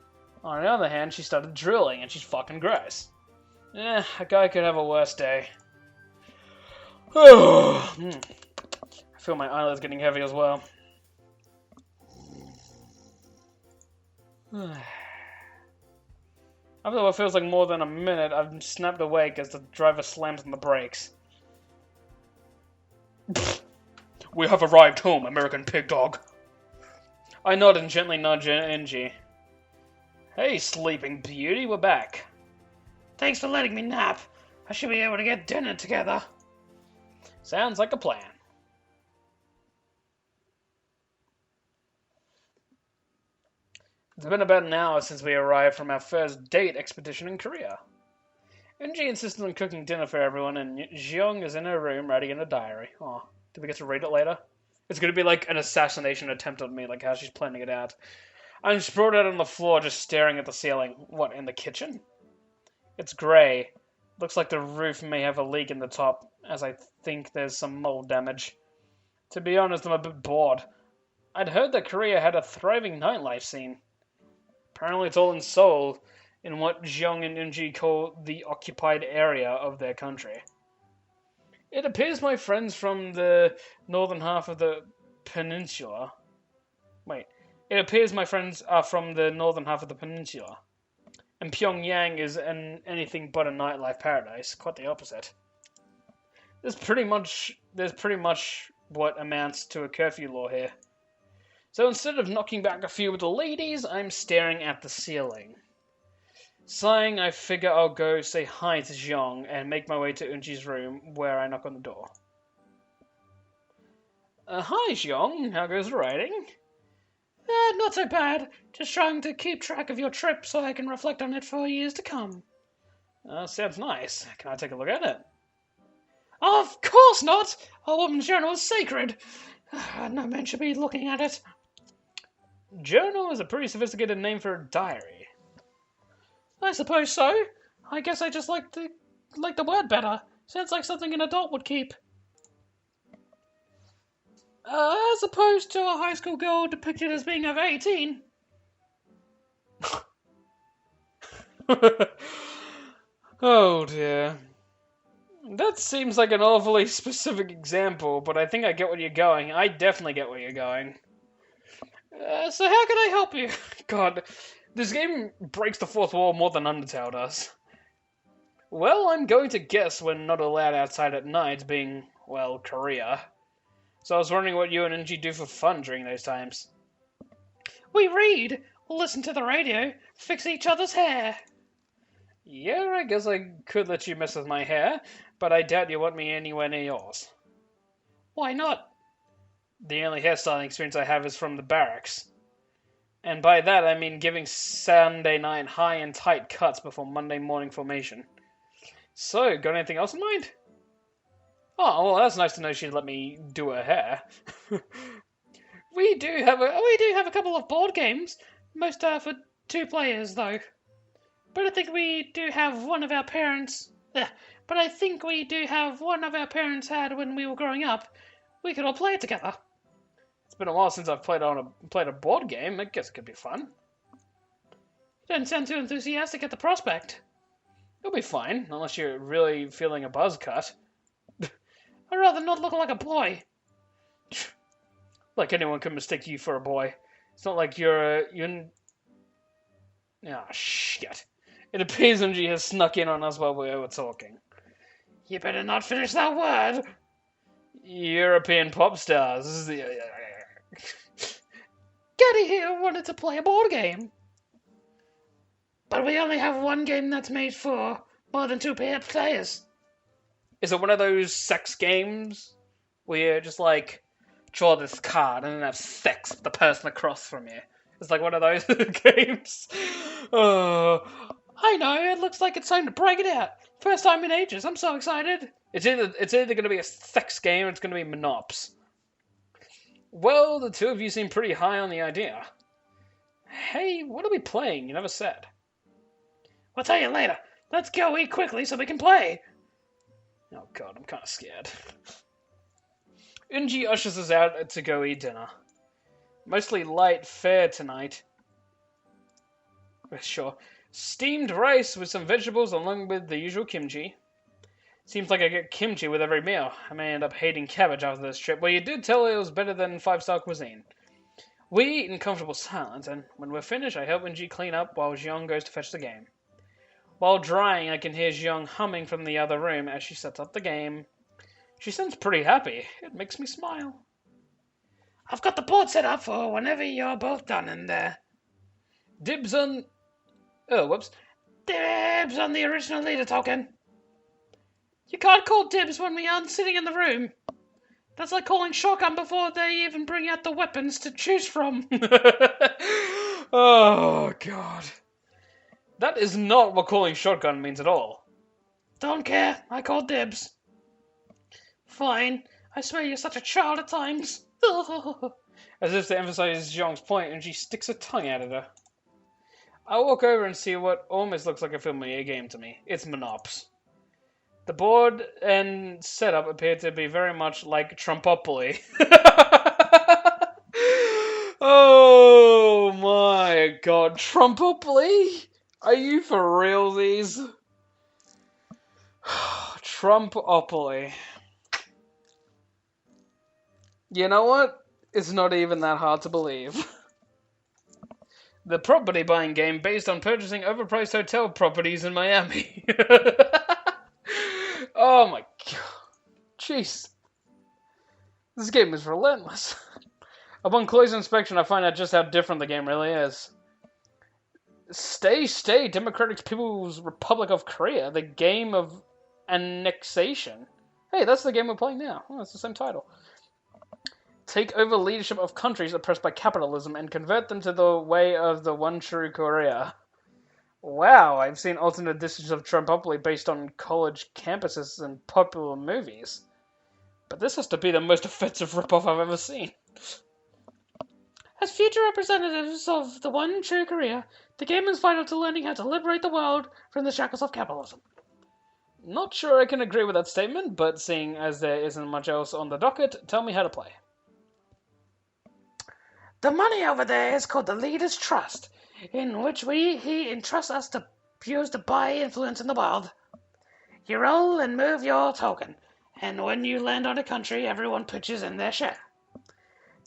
On the other hand, she started drilling and she's fucking gross. A guy could have a worse day. I feel my eyelids getting heavy as well. After what feels like more than a minute, I've snapped awake as the driver slams on the brakes. We have arrived home, American pig dog. I nod and gently nudge Eunji. Hey, sleeping beauty, we're back. Thanks for letting me nap. I should be able to get dinner together. Sounds like a plan. It's been about an hour since we arrived from our first date expedition in Korea. Eunji insisted on cooking dinner for everyone, and Jeong is in her room writing in a diary. Oh, do we get to read it later? It's going to be like an assassination attempt on me, like how she's planning it out. I'm sprawled out on the floor, just staring at the ceiling. What, in the kitchen? It's grey. Looks like the roof may have a leak in the top, as I think there's some mold damage. To be honest, I'm a bit bored. I'd heard that Korea had a thriving nightlife scene. Apparently it's all in Seoul, in what Jeong and Eunji call the occupied area of their country. It appears my friends from the northern half of the peninsula... It appears my friends are from the northern half of the peninsula. And Pyongyang is anything but a nightlife paradise. Quite the opposite. There's pretty much what amounts to a curfew law here. So instead of knocking back a few of the ladies, I'm staring at the ceiling. Sighing, I figure I'll go say hi to Jeong and make my way to Eunji's room, where I knock on the door. Hi Jeong, how goes the writing? Not so bad. Just trying to keep track of your trip so I can reflect on it for years to come. Sounds nice. Can I take a look at it? Of course not! A woman's journal is sacred. No man should be looking at it. Journal is a pretty sophisticated name for a diary. I suppose so. I guess I just like the word better. Sounds like something an adult would keep. As opposed to a high school girl depicted as being over 18. Oh dear. That seems like an awfully specific example, but I think I get where you're going. I definitely get where you're going. So how can I help you? God, this game breaks the fourth wall more than Undertale does. Well, I'm going to guess we're not allowed outside at night, being, well, Korea. So I was wondering what you and NG do for fun during those times. We read, listen to the radio, fix each other's hair. Yeah, I guess I could let you mess with my hair, but I doubt you want me anywhere near yours. Why not? The only hairstyling experience I have is from the barracks. And by that I mean giving Sunday night high and tight cuts before Monday morning formation. So, got anything else in mind? Oh, well, that's nice to know she'd let me do her hair. We do have a couple of board games. Most are for 2 players, though. But I think we do have one of our parents. But I think we do have one of our parents had when we were growing up. We could all play it together. It's been a while since I've played a board game. I guess it could be fun. You don't sound too enthusiastic at the prospect. It'll be fine, unless you're really feeling a buzz cut. I'd rather not look like a boy. Like anyone could mistake you for a boy. It's not like you're. Ah, shit. It appears MG has snuck in on us while we were talking. You better not finish that word. European pop stars. Gaddy here wanted to play a board game. But we only have one game that's made for more than 2 players. Is it one of those sex games where you just like draw this card and then have sex with the person across from you? It's like one of those games. I know, it looks like it's time to break it out. First time in ages, I'm so excited. It's either going to be a sex game or it's going to be Monops. Well, the two of you seem pretty high on the idea. Hey, what are we playing? You never said. I'll tell you later. Let's go eat quickly so we can play. Oh god, I'm kind of scared. Unji ushers us out to go eat dinner. Mostly light fare tonight. Sure. Steamed rice with some vegetables along with the usual kimchi. Seems like I get kimchi with every meal. I may end up hating cabbage after this trip, but you did tell it was better than 5-star cuisine. We eat in comfortable silence, and when we're finished, I help Unji clean up while Xiong goes to fetch the game. While drying, I can hear Xiong humming from the other room as she sets up the game. She sounds pretty happy. It makes me smile. I've got the board set up for whenever you're both done in there. Dibs on... Oh, whoops. Dibs on the original leader token. You can't call dibs when we aren't sitting in the room. That's like calling shotgun before they even bring out the weapons to choose from. Oh, God. That is not what calling shotgun means at all. Don't care. I call dibs. Fine. I swear you're such a child at times. As if to emphasize Xiong's point, and she sticks her tongue out at her. I walk over and see what almost looks like a familiar game to me. It's Monops. The board and setup appear to be very much like Trumpopoly. Oh my god, Trumpopoly? Are you for realsies? Trumpopoly. You know what? It's not even that hard to believe. The property buying game based on purchasing overpriced hotel properties in Miami. Oh my god. Jeez. This game is relentless. Upon closer inspection, I find out just how different the game really is. Stay, Democratic People's Republic of Korea, the game of annexation. Hey, that's the game we're playing now. Oh, it's the same title. Take over leadership of countries oppressed by capitalism and convert them to the way of the one true Korea. Wow, I've seen alternate editions of Trumpopoly based on college campuses and popular movies. But this has to be the most offensive ripoff I've ever seen. As future representatives of the one true Korea, the game is vital to learning how to liberate the world from the shackles of capitalism. Not sure I can agree with that statement, but seeing as there isn't much else on the docket, tell me how to play. The money over there is called the Leader's Trust, in which he entrusts us to use to buy influence in the world. You roll and move your token, and when you land on a country, everyone pitches in their share.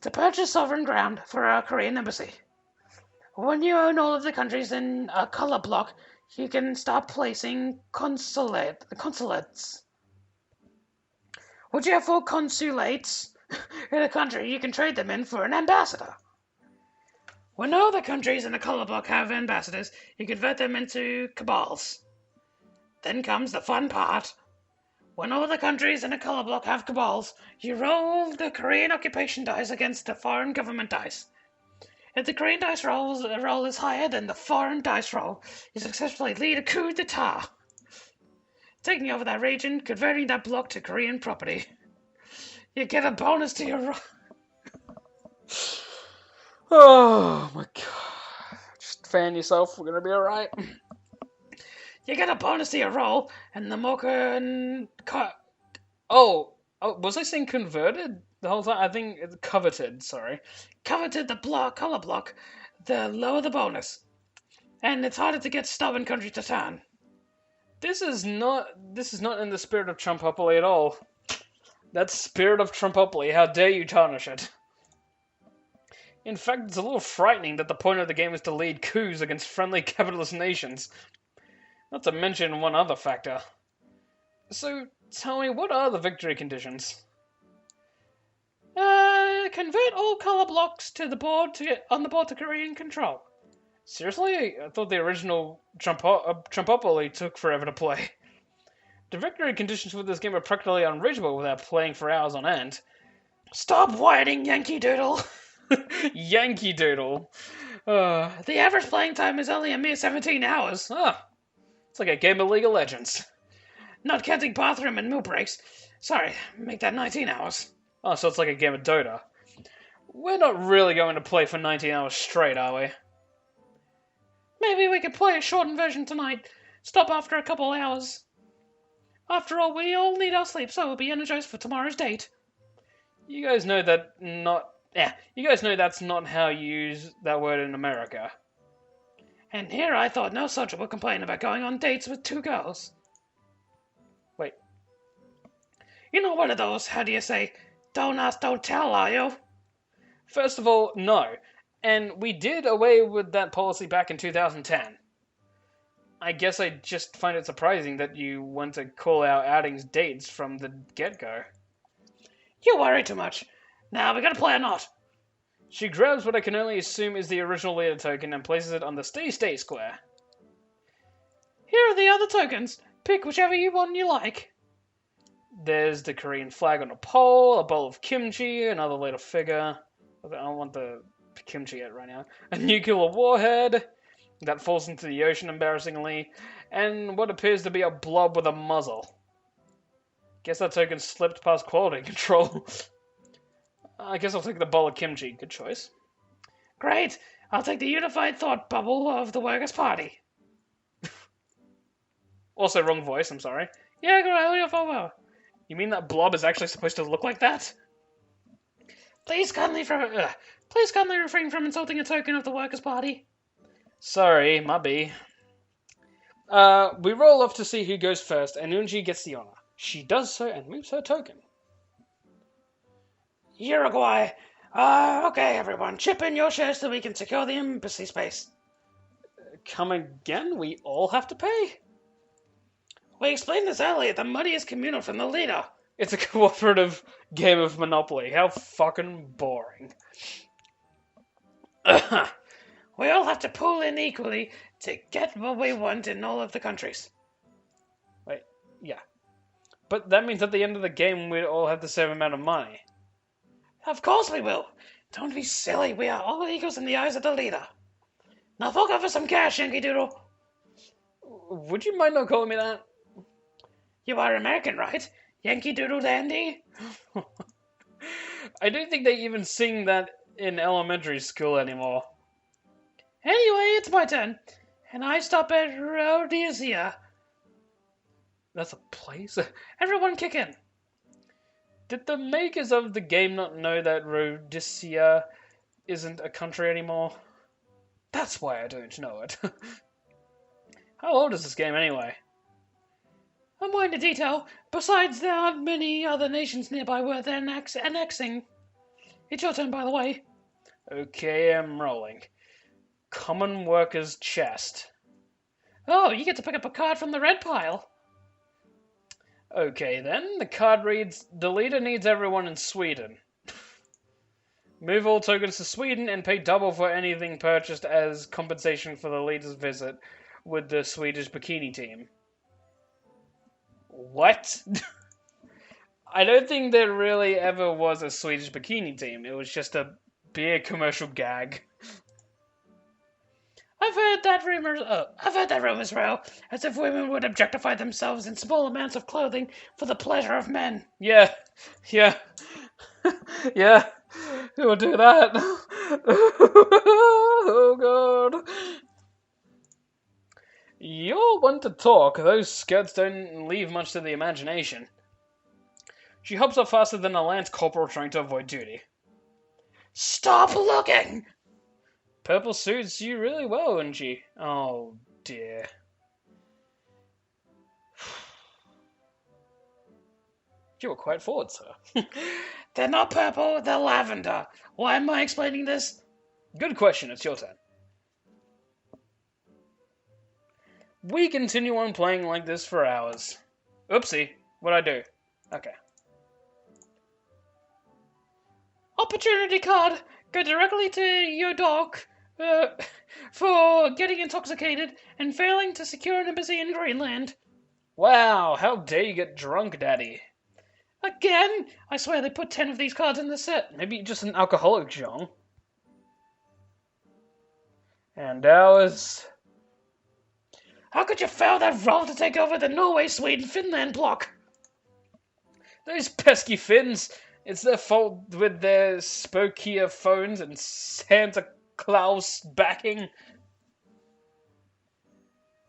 To purchase sovereign ground for our Korean embassy. When you own all of the countries in a color block, you can start placing consulates. Would you have 4 consulates in a country, you can trade them in for an ambassador. When all the countries in a color block have ambassadors, you convert them into cabals. Then comes the fun part. When all the countries in a color block have cabals, you roll the Korean occupation dice against the foreign government dice. If the Korean dice roll is higher than the foreign dice roll, you successfully lead a coup d'etat, taking over that region, converting that block to Korean property. You get a bonus to your Oh my god. Just fan yourself, we're gonna be alright. You get a bonus to your roll, and the more Oh, was I saying converted the whole time? I think it's coveted, sorry. Coveted the color block, the lower the bonus. And it's harder to get stubborn country to turn. This is not in the spirit of Trumpopoly at all. That's spirit of Trumpopoly, how dare you tarnish it. In fact, it's a little frightening that the point of the game is to lead coups against friendly capitalist nations. Not to mention one other factor. So, tell me, what are the victory conditions? Convert all color blocks to the board on the board to Korean control. Seriously? I thought the original Trumpopoly took forever to play. The victory conditions for this game are practically unreachable without playing for hours on end. Stop whining, Yankee Doodle! Yankee Doodle. The average playing time is only a mere 17 hours. It's like a game of League of Legends. Not counting bathroom and meal breaks. Sorry, make that 19 hours. Oh, so it's like a game of Dota. We're not really going to play for 19 hours straight, are we? Maybe we could play a shortened version tonight. Stop after a couple hours. After all, we all need our sleep, so we'll be energized for tomorrow's date. You guys know that's not how you use that word in America. And here I thought no soldier would complain about going on dates with 2 girls. Wait. You know, one of those, how do you say, don't ask, don't tell, are you? First of all, no. And we did away with that policy back in 2010. I guess I just find it surprising that you want to call our outings dates from the get-go. You worry too much. Now we gotta play or not. She grabs what I can only assume is the original leader token and places it on the stay square. Here are the other tokens. Pick whichever one you like. There's the Korean flag on a pole, a bowl of kimchi, another little figure. I don't want the kimchi yet right now. A nuclear warhead that falls into the ocean embarrassingly, and what appears to be a blob with a muzzle. Guess that token slipped past quality control. I guess I'll take the bowl of kimchi. Good choice. Great. I'll take the unified thought bubble of the Workers' Party. Also, wrong voice, I'm sorry. Yeah, great. You mean that blob is actually supposed to look like that? Please kindly refrain from insulting a token of the Workers' Party. Sorry, my B. We roll off to see who goes first, and Unji gets the honor. She does so and moves her token. Uruguay. Okay, everyone. Chip in your shares so we can secure the embassy space. Come again? We all have to pay? We explained this earlier. The money is communal from the leader. It's a cooperative game of Monopoly. How fucking boring. We all have to pool in equally to get what we want in all of the countries. Wait, yeah. But that means at the end of the game we all have the same amount of money. Of course we will. Don't be silly. We are all equals in the eyes of the leader. Now fork over some cash, Yankee Doodle. Would you mind not calling me that? You are American, right? Yankee Doodle Dandy? I don't think they even sing that in elementary school anymore. Anyway, it's my turn. And I stop at Rhodesia. That's a place? Everyone kick in. Did the makers of the game not know that Rhodesia isn't a country anymore? That's why I don't know it. How old is this game anyway? A minor detail. Besides, there aren't many other nations nearby worth annexing. It's your turn, by the way. Okay, I'm rolling. Common worker's chest. Oh, you get to pick up a card from the red pile. Okay then, the card reads, the leader needs everyone in Sweden. Move all tokens to Sweden and pay double for anything purchased as compensation for the leader's visit with the Swedish bikini team. What? I don't think there really ever was a Swedish bikini team. It was just a beer commercial gag. I've heard that rumor as well, as if women would objectify themselves in small amounts of clothing for the pleasure of men. Yeah. Yeah. Who will do that? Oh god. You're one to talk. Those skirts don't leave much to the imagination. She hops up faster than a lance corporal trying to avoid duty. Stop looking! Purple suits you really well, Unji. Oh dear. You were quite forward, sir. They're not purple, they're lavender. Why am I explaining this? Good question, it's your turn. We continue on playing like this for hours. Oopsie, what'd I do? Okay. Opportunity card. Go directly to your dock for getting intoxicated and failing to secure an embassy in Greenland. Wow, how dare you get drunk, Daddy? Again? I swear they put 10 of these cards in the set. Maybe you're just an alcoholic, Jean. And ours. How could you fail that roll to take over the Norway, Sweden, Finland block? Those pesky Finns. It's their fault with their Spokia phones and Santa Claus backing.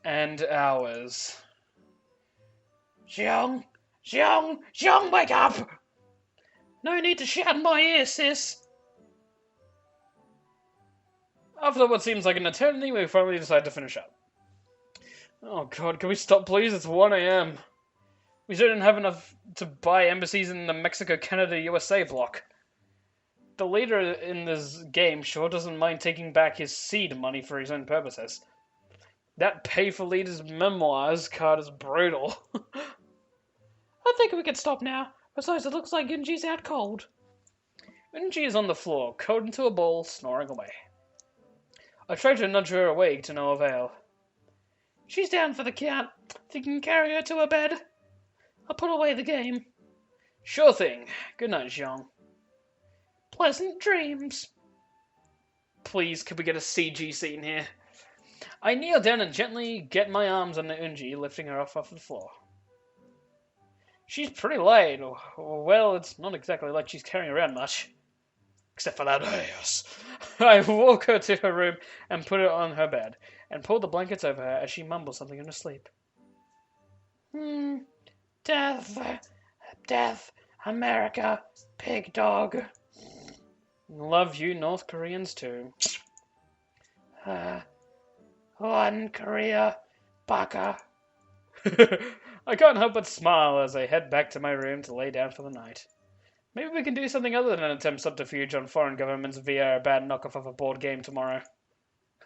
And ours. Jeong, wake up! No need to shout in my ear, sis. After what seems like an eternity, we finally decide to finish up. Oh god, can we stop please? It's 1 AM. We still didn't have enough to buy embassies in the Mexico, Canada, USA block. The leader in this game sure doesn't mind taking back his seed money for his own purposes. That pay for leader's memoirs card is brutal. I think we can stop now. Besides, it looks like Gunji's out cold. Unji is on the floor, curled into a ball, snoring away. I try to nudge her awake to no avail. She's down for the count. Think you can carry her to her bed? I'll put away the game. Sure thing. Good night, Jean. Pleasant dreams. Please, could we get a CG scene here? I kneel down and gently get my arms under Unji, lifting her off the floor. She's pretty light. Well, it's not exactly like she's carrying around much. Except for that ass. I walk her to her room and put her on her bed, and pull the blankets over her as she mumbles something in her sleep. Death, America, pig dog. Love you, North Koreans too. One Korea, baka. I can't help but smile as I head back to my room to lay down for the night. Maybe we can do something other than attempt subterfuge on foreign governments via a bad knockoff of a board game tomorrow.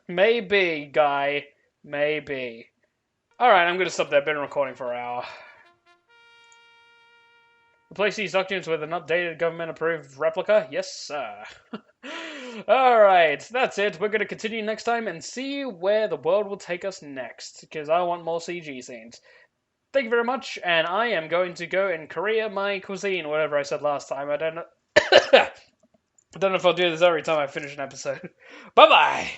Maybe, Guy. Maybe. Alright, I'm gonna stop there. Been recording for an hour. Replace these documents with an updated government-approved replica? Yes, sir. Alright, that's it. We're gonna continue next time and see where the world will take us next, because I want more CG scenes. Thank you very much, and I am going to go and Korea my cuisine, whatever I said last time. I don't know. I don't know if I'll do this every time I finish an episode. Bye-bye!